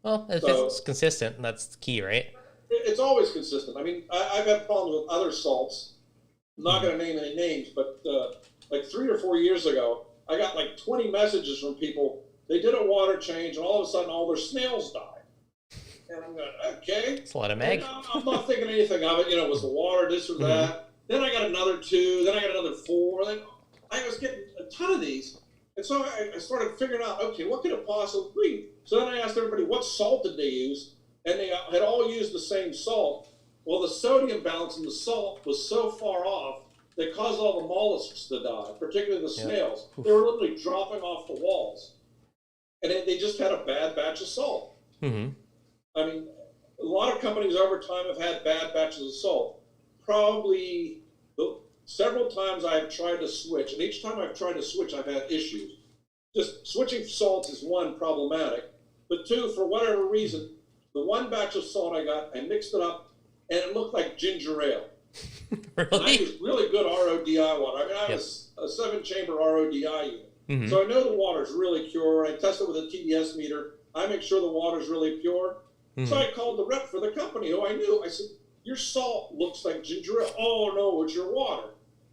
Well, if it's consistent, that's the key, right? It's always consistent. I mean, I've had problems with other salts. I'm not going to name any names, but like 3 or 4 years ago, I got like 20 messages from people. They did a water change, and all of a sudden, all their snails died. And I'm going, okay. It's a lot of mag. I'm not thinking anything of it. You know, was the water this or that? Then I got another 2. Then I got another 4. Then I was getting a ton of these. And so I started figuring out, okay, what could it possibly be? So then I asked everybody, what salt did they use? And they had all used the same salt. Well, the sodium balance in the salt was so far off that caused all the mollusks to die, particularly the snails. They were literally dropping off the walls. And they just had a bad batch of salt. I mean, a lot of companies over time have had bad batches of salt. Probably 7 several times I have tried to switch, and each time I've tried to switch, I've had issues. Just switching salts is one, problematic, but two, for whatever reason, the one batch of salt I got, I mixed it up, and it looked like ginger ale. Really? And I used really good RODi water. I mean, I have a 7-chamber RODi unit. So I know the water's really pure. I test it with a TDS meter. I make sure the water's really pure. So I called the rep for the company who I knew. I said, your salt looks like ginger ale. Oh, no, it's your water.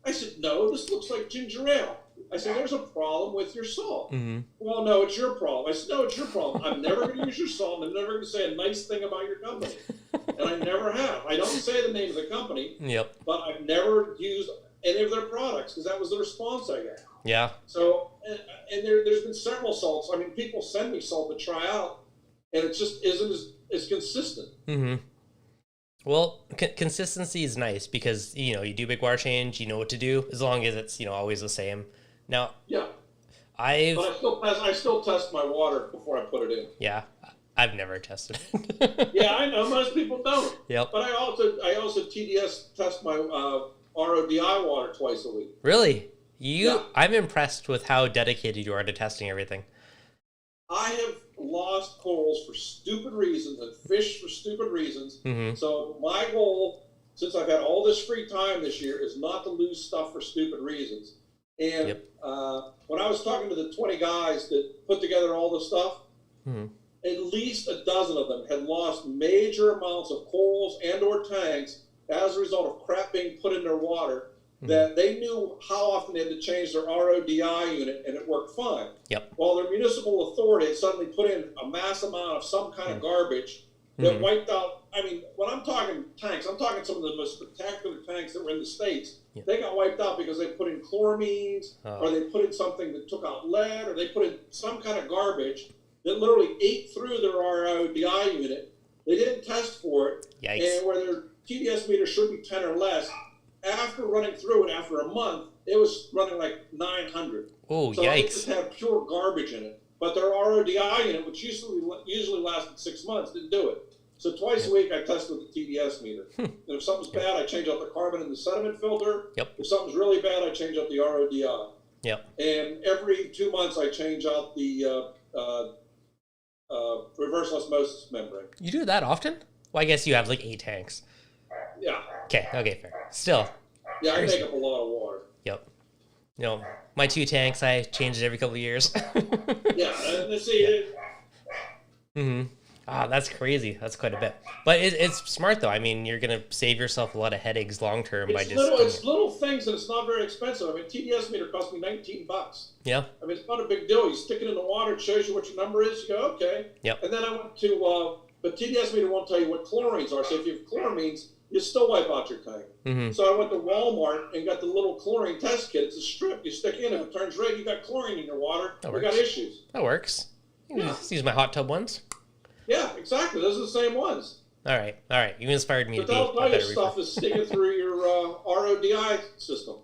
I said, no, this looks like ginger ale. I said, there's a problem with your salt. Well, no, it's your problem. I said, no, it's your problem. I'm never going to use your salt. I'm never going to say a nice thing about your company. And I never have. I don't say the name of the company, but I've never used any of their products because that was the response I got. Yeah. So, and there's been several salts. I mean, people send me salt to try out, and it just isn't as consistent. Well, consistency is nice because, you know, you do big water change, you know what to do, as long as it's, you know, always the same. Now, but I still test my water before I put it in. Yeah, I've never tested. Yeah, I know most people don't. Yep. But I also TDS test my RODi water twice a week. Really? I'm impressed with how dedicated you are to testing everything. I have lost corals for stupid reasons and fish for stupid reasons. So my goal, since I've had all this free time this year, is not to lose stuff for stupid reasons. And when I was talking to the 20 guys that put together all the stuff, at least a dozen of them had lost major amounts of corals and or tanks as a result of crap being put in their water, that they knew how often they had to change their RODi unit, and it worked fine. While their municipal authority had suddenly put in a mass amount of some kind of garbage that wiped out. I mean, when I'm talking tanks, I'm talking some of the most spectacular tanks that were in the States. They got wiped out because they put in chloramines, or they put in something that took out lead, or they put in some kind of garbage that literally ate through their RODi unit. They didn't test for it. And where their TDS meter should be 10 or less, after running through it after a month, it was running like 900. Oh, so it just had pure garbage in it. But their RODi unit, which usually lasted 6 months, didn't do it. So twice a week I test with the TDS meter. And if something's bad, I change out the carbon in the sediment filter. If something's really bad, I change out the RODi. And every 2 months I change out the reverse osmosis membrane. You do that often? Well, I guess you have like 8 tanks. Yeah. Okay, fair. Still. Yeah, I make up a lot of water. You know, my 2 tanks, I change it every couple of years. And see, that's crazy. That's quite a bit. But it's smart, though. I mean, you're going to save yourself a lot of headaches long term by just... It's little things, and it's not very expensive. I mean, TDS meter cost me $19. Yeah. I mean, it's not a big deal. You stick it in the water, it shows you what your number is, you go, okay. And then I went to... but TDS meter won't tell you what chlorines are. So if you have chloramines, you still wipe out your tank. So I went to Walmart and got the little chlorine test kit. It's a strip. You stick in. If it turns red, you got chlorine in your water. You got issues. That works. You can just use my hot tub ones. Yeah, exactly. Those are the same ones. All right. You inspired me to be a better stuff is sticking through your RODi system.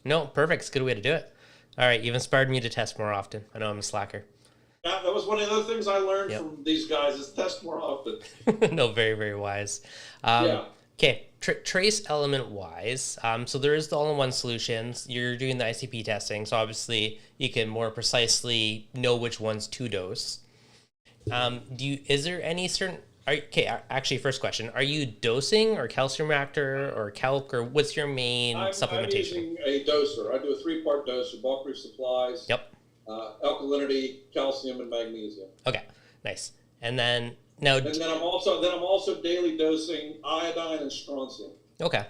No, perfect. It's a good way to do it. All right, you've inspired me to test more often. I know I'm a slacker. Yeah, that was one of the other things I learned from these guys is test more often. No, very, very wise. Okay, trace element wise. So there is the all-in-one solutions. You're doing the ICP testing, so obviously you can more precisely know which ones to dose. Is there any certain... actually, first question. Are you dosing or calcium reactor or calc, or what's your main supplementation? I'm using a doser. I do a 3-part doser, bulk reef supplies, alkalinity, calcium, and magnesium. Okay, nice. And then... And then I'm also daily dosing iodine and strontium. Okay.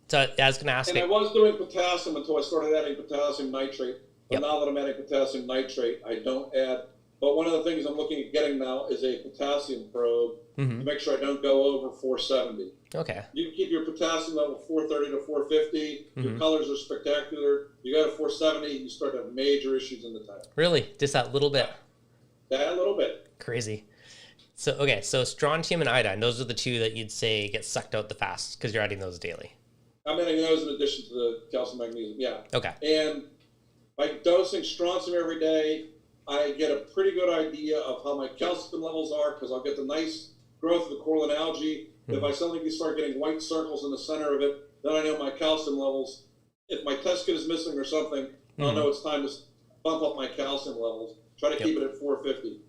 So I was going to ask... And I was doing potassium until I started adding potassium nitrate. But now that I'm adding potassium nitrate, I don't add... But one of the things I'm looking at getting now is a potassium probe to make sure I don't go over 470. Okay. You can keep your potassium level 430 to 450. Your colors are spectacular. You go to 470, you start to have major issues in the tank. Really? Just that little bit? Yeah, a little bit. Crazy. So strontium and iodine, those are the 2 that you'd say get sucked out the fastest because you're adding those daily. I'm adding those in addition to the calcium magnesium, yeah. Okay. And by dosing strontium every day, I get a pretty good idea of how my calcium levels are because I'll get the nice growth of the coral and algae. If I suddenly start getting white circles in the center of it, then I know my calcium levels. If my test kit is missing or something, I'll know it's time to bump up my calcium levels. Try to keep it at 450.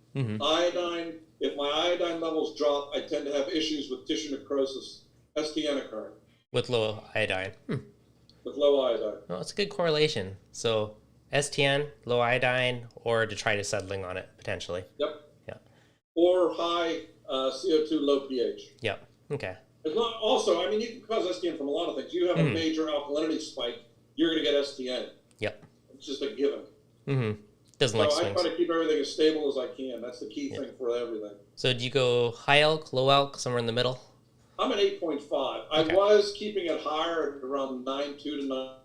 Iodine, if my iodine levels drop, I tend to have issues with tissue necrosis, STN occurring. With low iodine. With low iodine. Well, it's a good correlation. So STN, low iodine, or detritus settling on it, potentially. Yep. Yeah. Or high CO2, low pH. Yep. Okay. It's not, also, I mean, you can cause STN from a lot of things. You have a major alkalinity spike, you're going to get STN. Yep. It's just a given. Doesn't like swings. I try to keep everything as stable as I can. That's the key thing for everything. So do you go high elk, low elk, somewhere in the middle? I'm at 8.5. Okay. I was keeping it higher at around 9.2 to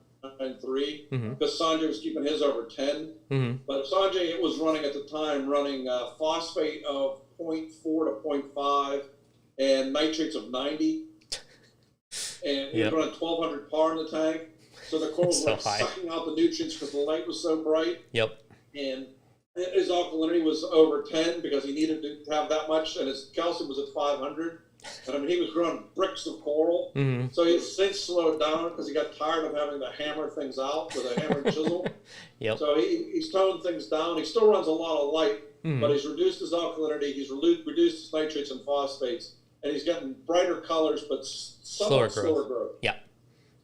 9.3 because Sanjay was keeping his over 10. But Sanjay was running at the time, phosphate of 0.4 to 0.5 and nitrates of 90. And he was running 1,200 par in the tank. So the coral was sucking out the nutrients because the light was so bright. Yep. And his alkalinity was over 10 because he needed to have that much, and his calcium was at 500. And I mean, he was growing bricks of coral. So he's since slowed down because he got tired of having to hammer things out with a hammer and chisel. So he's toned things down. He still runs a lot of light, but he's reduced his alkalinity. He's reduced his nitrates and phosphates, and he's getting brighter colors, but slower growth. Yeah.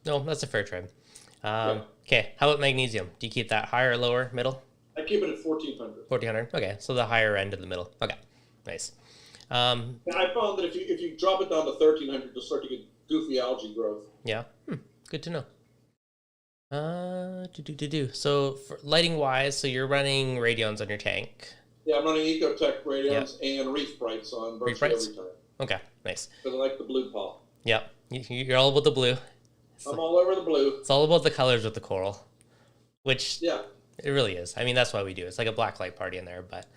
No, that's a fair trade. Okay, how about magnesium? Do you keep that higher, lower, middle? I keep it at 1,400. 1,400. Okay, so the higher end of the middle. Okay, nice. And I found that if you drop it down to 1,300, you'll start to get goofy algae growth. Yeah, good to know. So for lighting wise, so you're running radions on your tank. Yeah, I'm running Ecotech radions and Reef Brights on virtually every time. Okay, nice. Because I like the blue pop. Yep, you're all about the blue. I'm all over the blue. It's all about the colors with the coral, which it really is. I mean, that's why we do. It's like a black light party in there, but.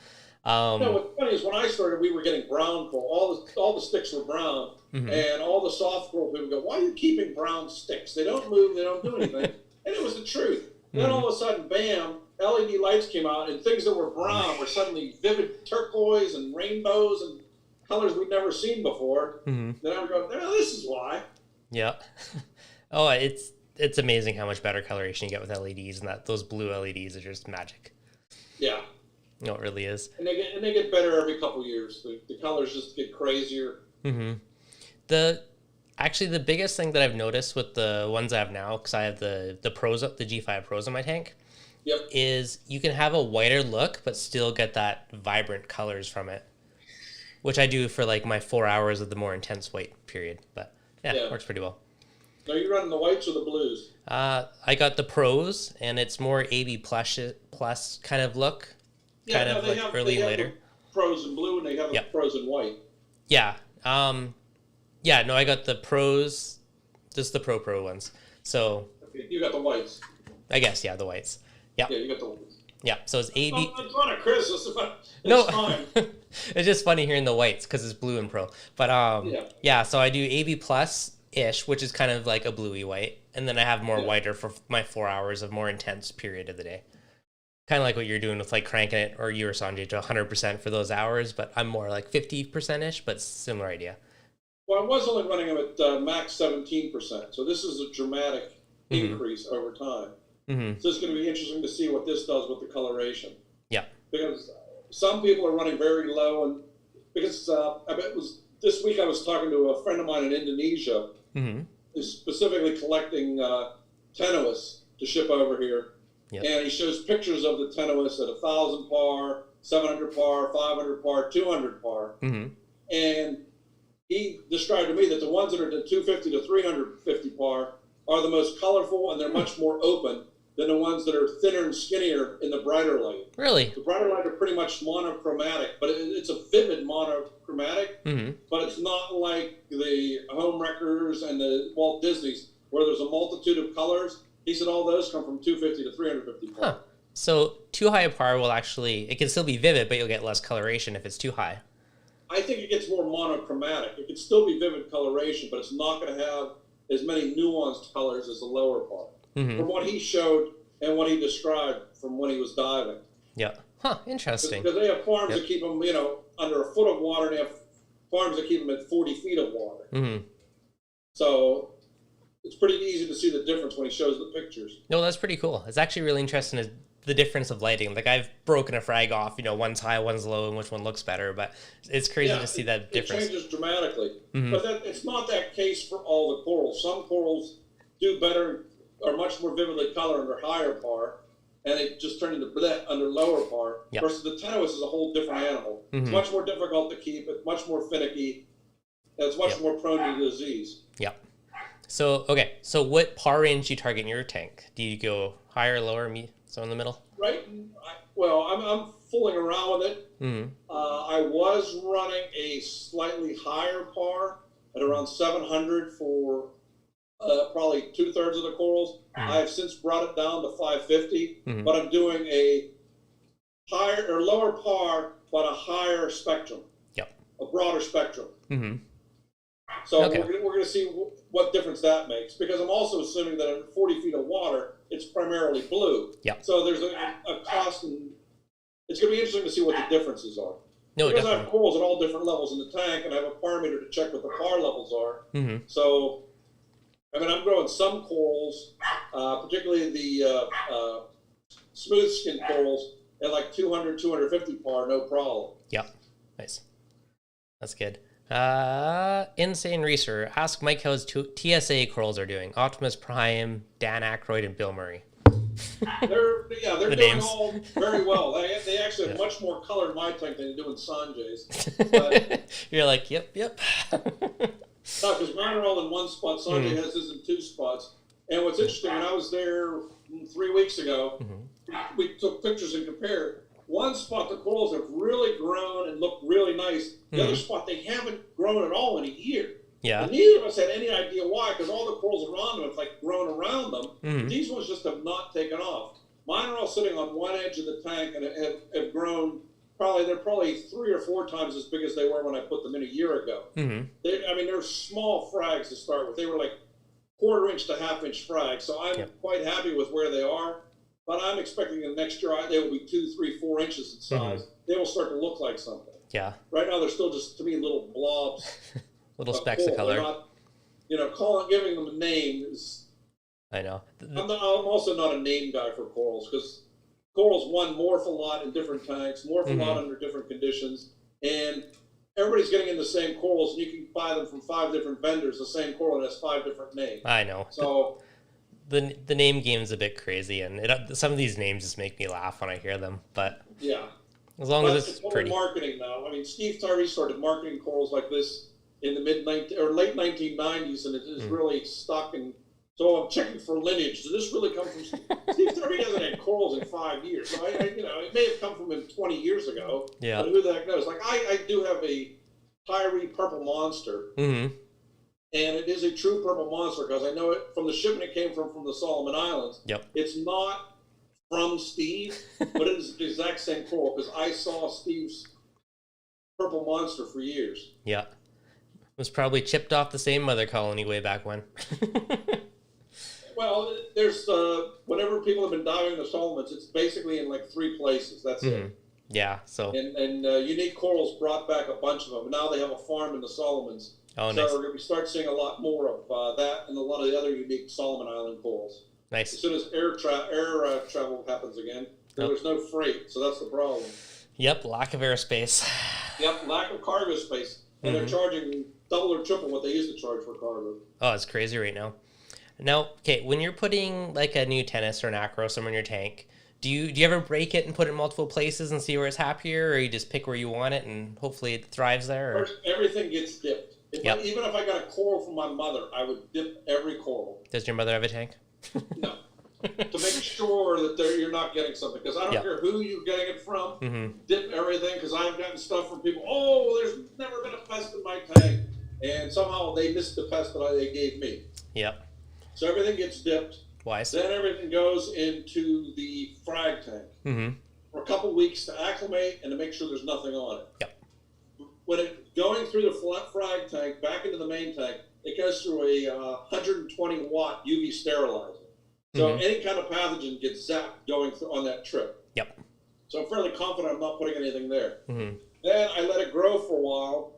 What's funny is when I started, we were getting brown coral. All the sticks were brown, and all the soft coral people go, "Why are you keeping brown sticks? They don't move. They don't do anything." And it was the truth. Then all of a sudden, bam! LED lights came out, and things that were brown were suddenly vivid turquoise and rainbows and colors we'd never seen before. Then I would go, "Oh, this is why." Yeah. Oh, it's amazing how much better coloration you get with LEDs, and those blue LEDs are just magic. Yeah. No, it really is. And they get better every couple years. The colors just get crazier. Actually, the biggest thing that I've noticed with the ones I have now, because I have the G5 Pros in my tank, is you can have a whiter look but still get that vibrant colors from it, which I do for like my 4 hours of the more intense white period. But it works pretty well. Are you running the whites or the blues? I got the Pros, and it's more AB plus kind of look. Yeah, kind of like early and later. Pros in blue, and they have the Pros in white. Yeah. No, I got the Pros, just the Pro ones. So. Okay, you got the whites. I guess, the whites. Yeah. Yeah, you got the whites. Yeah, so it's AB. It's not a criticism, but it's fine. It's just funny hearing the whites because it's blue and Pro. But so I do AB plus-ish, which is kind of like a bluey white. And then I have more whiter for my 4 hours of more intense period of the day. Kind of like what you're doing with like cranking it, or you or Sanjay, to 100% for those hours, but I'm more like 50%-ish, but similar idea. Well, I was only running them at max 17%, so this is a dramatic increase over time. So it's going to be interesting to see what this does with the coloration. Yeah. Because some people are running very low, and because I bet it was this week I was talking to a friend of mine in Indonesia who's specifically collecting tenuis to ship over here. Yep. And he shows pictures of the tenuis at 1,000 par, 700 par, 500 par, 200 par. And he described to me that the ones that are at 250 to 350 par are the most colorful, and they're much more open than the ones that are thinner and skinnier in the brighter light. Really? The brighter light are pretty much monochromatic, but it's a vivid monochromatic, but it's not like the home wreckers and the Walt Disneys where there's a multitude of colors. He said all those come from 250 to 350 par. Huh. So too high a par will actually, it can still be vivid, but you'll get less coloration if it's too high. I think it gets more monochromatic. It can still be vivid coloration, but it's not going to have as many nuanced colors as the lower par. From what he showed and what he described from when he was diving. Yeah. Huh, interesting. Because they have farms that keep them, under a foot of water, and they have farms that keep them at 40 feet of water. So it's pretty easy to see the difference when he shows the pictures. No, that's pretty cool. It's actually really interesting is the difference of lighting. Like I've broken a frag off, one's high, one's low, and which one looks better. But it's crazy to see that difference. It changes dramatically. But it's not that case for all the corals. Some corals do better, are much more vividly colored under higher par, and they just turn into bleh under lower par. Yep. Versus the tenos is a whole different animal. It's much more difficult to keep. It's much more finicky. And it's much more prone to disease. Yep. So, okay. So what par range do you target in your tank? Do you go higher, lower, so in the middle? Right. I'm fooling around with it. I was running a slightly higher par at around 700 for probably 2/3 of the corals. I have since brought it down to 550, but I'm doing a higher or lower par, but a higher spectrum. Yep. A broader spectrum. So we're going to see what difference that makes, because I'm also assuming that at 40 feet of water, it's primarily blue. Yep. So there's a cost, and it's going to be interesting to see what the differences are. No, because definitely. I have corals at all different levels in the tank, and I have a par meter to check what the par levels are. So, I'm growing some corals, particularly the smooth skin corals, at like 200, 250 par, no problem. Yep. Nice. That's good. Insane Researcher, ask Mike how his TSA corals are doing. Optimus Prime, Dan Aykroyd, and Bill Murray. They're doing names. All very well. They actually have much more color in my tank than they do in Sanjay's. But you're like, yep. No, because mine are all in one spot. Sanjay has his in 2 spots. And what's interesting, when I was there 3 weeks ago, we took pictures and compared. One spot, the corals have really grown and look really nice. The other spot, they haven't grown at all in a year. Yeah. And neither of us had any idea why, because all the corals around them have like grown around them. These ones just have not taken off. Mine are all sitting on one edge of the tank and have grown. They're probably 3 or 4 times as big as they were when I put them in a year ago. They're small frags to start with. They were like 1/4 inch to 1/2 inch frags. So I'm quite happy with where they are. But I'm expecting that next year they will be 2, 3, 4 inches in size. They will start to look like something. Yeah. Right now they're still just, to me, little blobs. Little specks of color. Not, giving them a name is. I know. I'm also not a name guy for corals, because corals, morph a lot in different tanks, morph a lot under different conditions, and everybody's getting in the same corals, and you can buy them from 5 different vendors, the same coral, and has 5 different names. I know. So. The name game's a bit crazy, and some of these names just make me laugh when I hear them. But yeah, as long as it's pretty. Marketing now. Steve Tyree started marketing corals like this in the late 1990s, and it is really stuck. And so I'm checking for lineage. Does this really come from Steve Tyree? Hasn't had corals in 5 years, so it may have come from him 20 years ago. Yeah, but who the heck knows? Like I do have a Tyree purple monster. And it is a true purple monster, because I know it from the shipment it came from the Solomon Islands. Yep. It's not from Steve, but it is the exact same coral, because I saw Steve's purple monster for years. Yeah. It was probably chipped off the same mother colony way back when. Well, there's, whenever people have been diving the Solomons, it's basically in like 3 places. That's it. Yeah, so. And Unique Corals brought back a bunch of them. And now they have a farm in the Solomons. Oh, so nice. we're going to start seeing a lot more of that and a lot of the other unique Solomon Island corals. Nice. As soon as air travel happens again, there's no freight, so that's the problem. Yep, lack of airspace. Yep, lack of cargo space. And they're charging double or triple what they used to charge for cargo. Oh, it's crazy right now. Now, okay, when you're putting like a new tennis or an acro somewhere in your tank, do you ever break it and put it in multiple places and see where it's happier, or you just pick where you want it and hopefully it thrives there? Or? First, everything gets dipped. Even if I got a coral from my mother, I would dip every coral. Does your mother have a tank? No. To make sure that you're not getting something. Because I don't care who you're getting it from. Dip everything, because I've gotten stuff from people, there's never been a pest in my tank. And somehow they missed the pest that they gave me. Yep. So everything gets dipped. Wise. Then everything goes into the frag tank for a couple weeks to acclimate and to make sure there's nothing on it. Yep. When it's going through the frag tank back into the main tank, it goes through a 120 watt UV sterilizer. So any kind of pathogen gets zapped going through on that trip. Yep. So I'm fairly confident I'm not putting anything there. Then I let it grow for a while.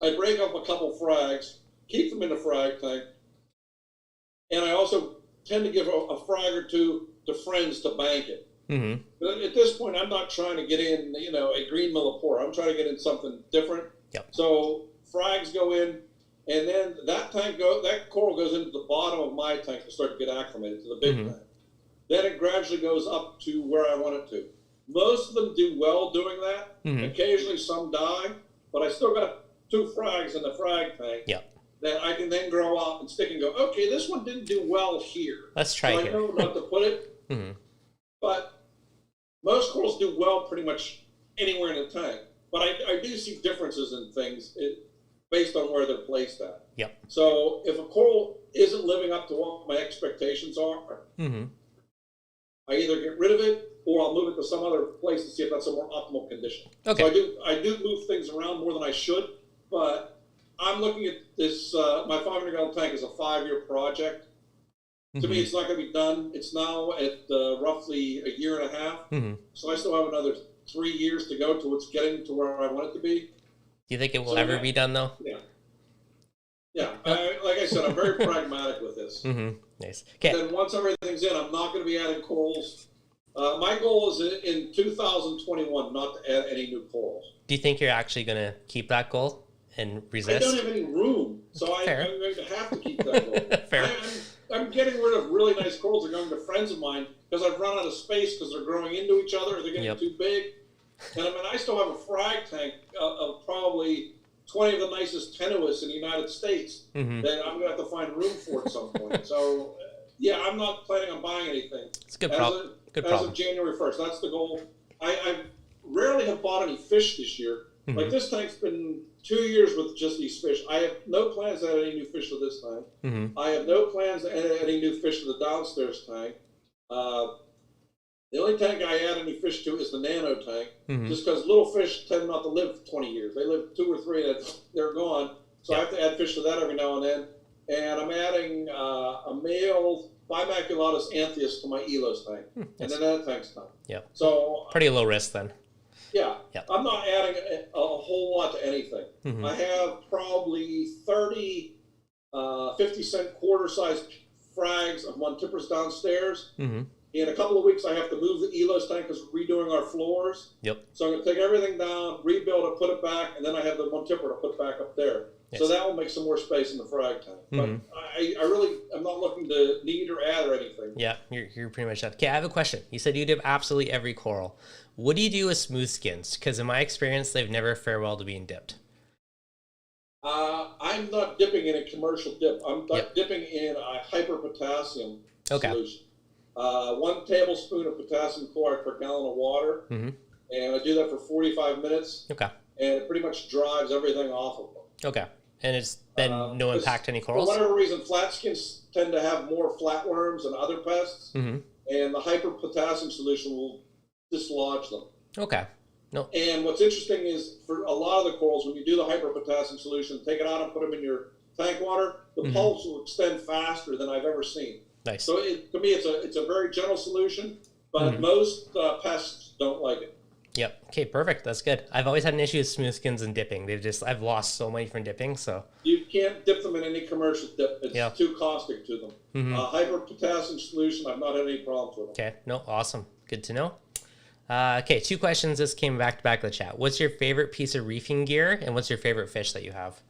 I break up a couple frags, keep them in the frag tank, and I also tend to give a frag or two to friends to bank it. Mm-hmm. But at this point, I'm not trying to get in, a green millipore. I'm trying to get in something different. Yep. So frags go in, and then that coral goes into the bottom of my tank to start to get acclimated to the big tank. Then it gradually goes up to where I want it to. Most of them do well doing that. Occasionally some die, but I still got 2 frags in the frag tank that I can then grow out and stick and go, okay, this one didn't do well here. Let's try so here. I know not to put it. But most corals do well pretty much anywhere in the tank. But I do see differences in things based on where they're placed at. Yep. So if a coral isn't living up to what my expectations are, I either get rid of it or I'll move it to some other place to see if that's a more optimal condition. Okay. So I do move things around more than I should, but I'm looking at this, my 500-gallon tank is a 5-year project. To me, it's not going to be done. It's now at roughly a year and a half. So I still have another 3 years to go till it's getting to where I want it to be. Do you think it will ever be done, though? Yeah. Yeah. Like I said, I'm very pragmatic with this. Nice. Okay. Then once everything's in, I'm not going to be adding corals. My goal is in 2021 not to add any new corals. Do you think you're actually going to keep that goal and resist? I don't have any room, so I'm going to have to keep that goal. Fair. I'm getting rid of really nice corals that are going to friends of mine because I've run out of space because they're growing into each other or they're getting too big. And I still have a frag tank of probably 20 of the nicest tenuis in the United States that I'm going to have to find room for at some point. So, yeah, I'm not planning on buying anything. It's a good problem. As of January 1st, that's the goal. I rarely have bought any fish this year. Like this tank's been 2 years with just these fish. I have no plans to add any new fish to this tank. I have no plans to add any new fish to the downstairs tank. The only tank I add any fish to is the nano tank, just because little fish tend not to live 20 years. They live 2 or 3 and they're gone. So I have to add fish to that every now and then. And I'm adding a male Bimaculatus anthias to my Elos tank. And then that tank's done. Yep. So pretty low risk then. Yeah. I'm not adding a whole lot to anything. I have probably 30 50-cent quarter-sized frags of Montippers downstairs. In a couple of weeks, I have to move the Elos tank because we're redoing our floors. So I'm going to take everything down, rebuild it, put it back, and then I have the Montipper to put back up there. So that will make some more space in the frag tank. But I'm not looking to need or add or anything. Yeah, you're pretty much done. Okay, I have a question. You said you dip absolutely every coral. What do you do with smooth skins? Because in my experience, they've never fared well to being dipped. I'm not dipping in a commercial dip. I'm dipping in a hyperpotassium solution. 1 tablespoon of potassium chloride per gallon of water. And I do that for 45 minutes. And it pretty much drives everything off of them. And it's been no impact to any corals? For whatever reason, flat skins tend to have more flatworms and other pests. And the hyperpotassium solution will dislodge them. And what's interesting is for a lot of the corals, when you do the hyperpotassium solution, take it out and put them in your tank water, the pulps will extend faster than I've ever seen. So to me, it's a very gentle solution, but most pests don't like it. Okay, perfect. That's good. I've always had an issue with smooth skins and dipping. I've lost so many from dipping. So you can't dip them in any commercial dip. It's too caustic to them. Hyperpotassium solution, I've not had any problems with them. No, awesome. Good to know. Okay, 2 questions. This came back to back of the chat. What's your favorite piece of reefing gear, and what's your favorite fish that you have?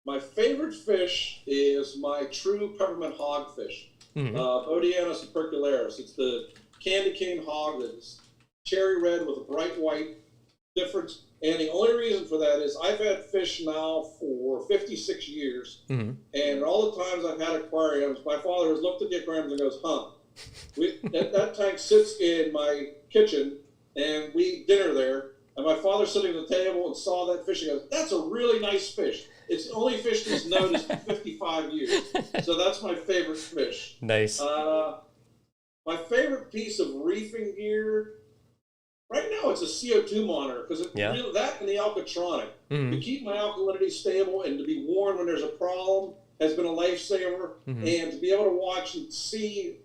My favorite fish is my true peppermint hogfish, Odianus supercularis. It's the candy cane hog that's cherry red with a bright white difference. And the only reason for that is I've had fish now for 56 years. And all the times I've had aquariums, my father has looked at the aquariums and goes, that tank sits in my kitchen and we eat dinner there. And my father sitting at the table and saw that fish and goes, that's a really nice fish. It's the only fish that's noticed in 55 years. So that's my favorite fish. Nice. My favorite piece of reefing gear, right now it's a CO2 monitor because really, that and the Alcatronic. To keep my alkalinity stable and to be warned when there's a problem has been a lifesaver. And to be able to watch and see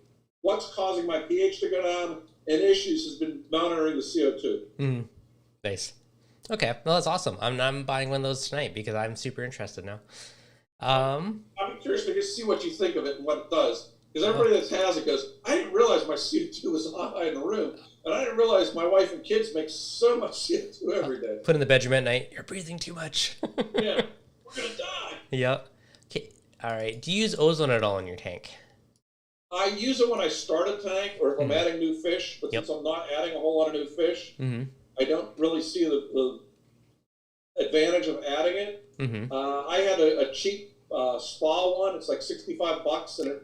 what's causing my pH to go down and issues has been monitoring the CO2. Nice. Okay, well, that's awesome. I'm buying one of those tonight because I'm super interested now. I'm curious to just see what you think of it and what it does. Because everybody that has it goes, I didn't realize my CO2 was high in the room. And I didn't realize my wife and kids make so much CO2 every day. Put in the bedroom at night, you're breathing too much. Yeah, we're going to die. Yep. Okay. All right. Do you use ozone at all in your tank? I use it when I start a tank or if I'm adding new fish. But since I'm not adding a whole lot of new fish, I don't really see the advantage of adding it. I had a cheap spa one. It's like $65, and it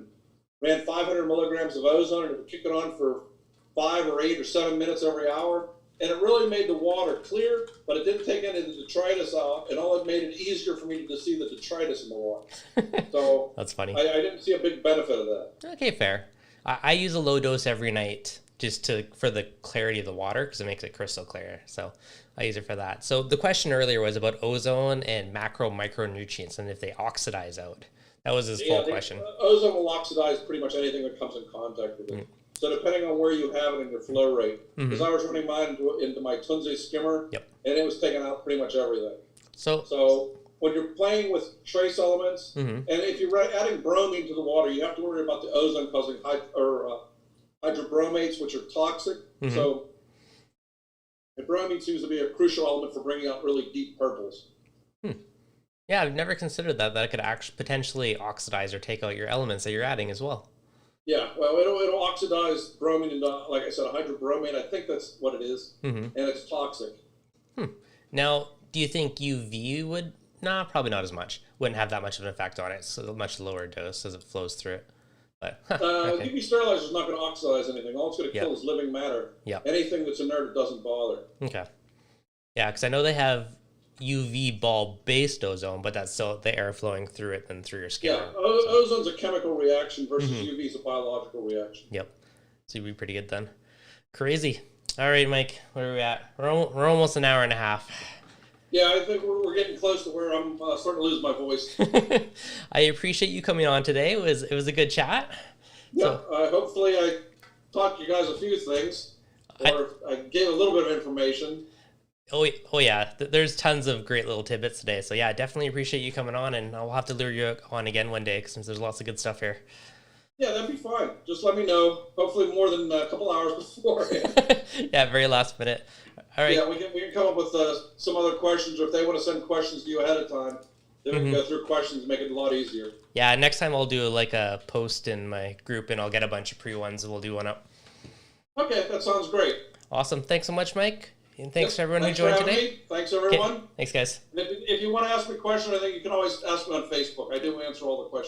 ran 500 milligrams of ozone, and it would kick it on for 5 or 8 or 7 minutes every hour. And it really made the water clear, but it didn't take any of the detritus out, and all it made it easier for me to see the detritus in the water. So that's funny. I didn't see a big benefit of that. Okay, fair. I use a low dose every night just for the clarity of the water because it makes it crystal clear. So I use it for that. So the question earlier was about ozone and micronutrients and if they oxidize out. That was his full question. Ozone will oxidize pretty much anything that comes in contact with it. So depending on where you have it in your flow rate, because I was running mine into my Tunze skimmer, and it was taking out pretty much everything. So when you're playing with trace elements, and if you're adding bromine to the water, you have to worry about the ozone causing hydrobromates, which are toxic. So and bromine seems to be a crucial element for bringing out really deep purples. Yeah, I've never considered that it could actually potentially oxidize or take out your elements that you're adding as well. Yeah, well, it'll oxidize bromine into, like I said, a hydrobromate. I think that's what it is, and it's toxic. Now, do you think UV would? Nah, probably not as much. Wouldn't have that much of an effect on it. So much lower dose as it flows through it. But okay. UV sterilizer is not going to oxidize anything. All it's going to kill is living matter. Anything that's inert, it doesn't bother. Okay. Yeah, because I know they have UV bulb-based ozone, but that's still the air flowing through it and through your skin. Yeah, ozone's a chemical reaction versus UV is a biological reaction. Yep. So you'd be pretty good then. Crazy. All right, Mike, where are we at? We're almost an hour and a half. Yeah, I think we're getting close to where I'm starting to lose my voice. I appreciate you coming on today. It was a good chat. Yeah, hopefully I taught you guys a few things, or I gave a little bit of information. Oh yeah, there's tons of great little tidbits today. So yeah, I definitely appreciate you coming on, and I'll have to lure you on again one day because there's lots of good stuff here. Yeah, that'd be fine. Just let me know. Hopefully more than a couple hours before. Yeah, very last minute. All right. Yeah, we can come up with some other questions, or if they want to send questions to you ahead of time, then we can go through questions and make it a lot easier. Yeah, next time I'll do like a post in my group, and I'll get a bunch of pre-ones, and we'll do one up. Okay, that sounds great. Awesome. Thanks so much, Mike. And thanks to everyone who joined today. Thanks, everyone. Okay. Thanks, guys. And if you want to ask me a question, I think you can always ask me on Facebook. I do answer all the questions.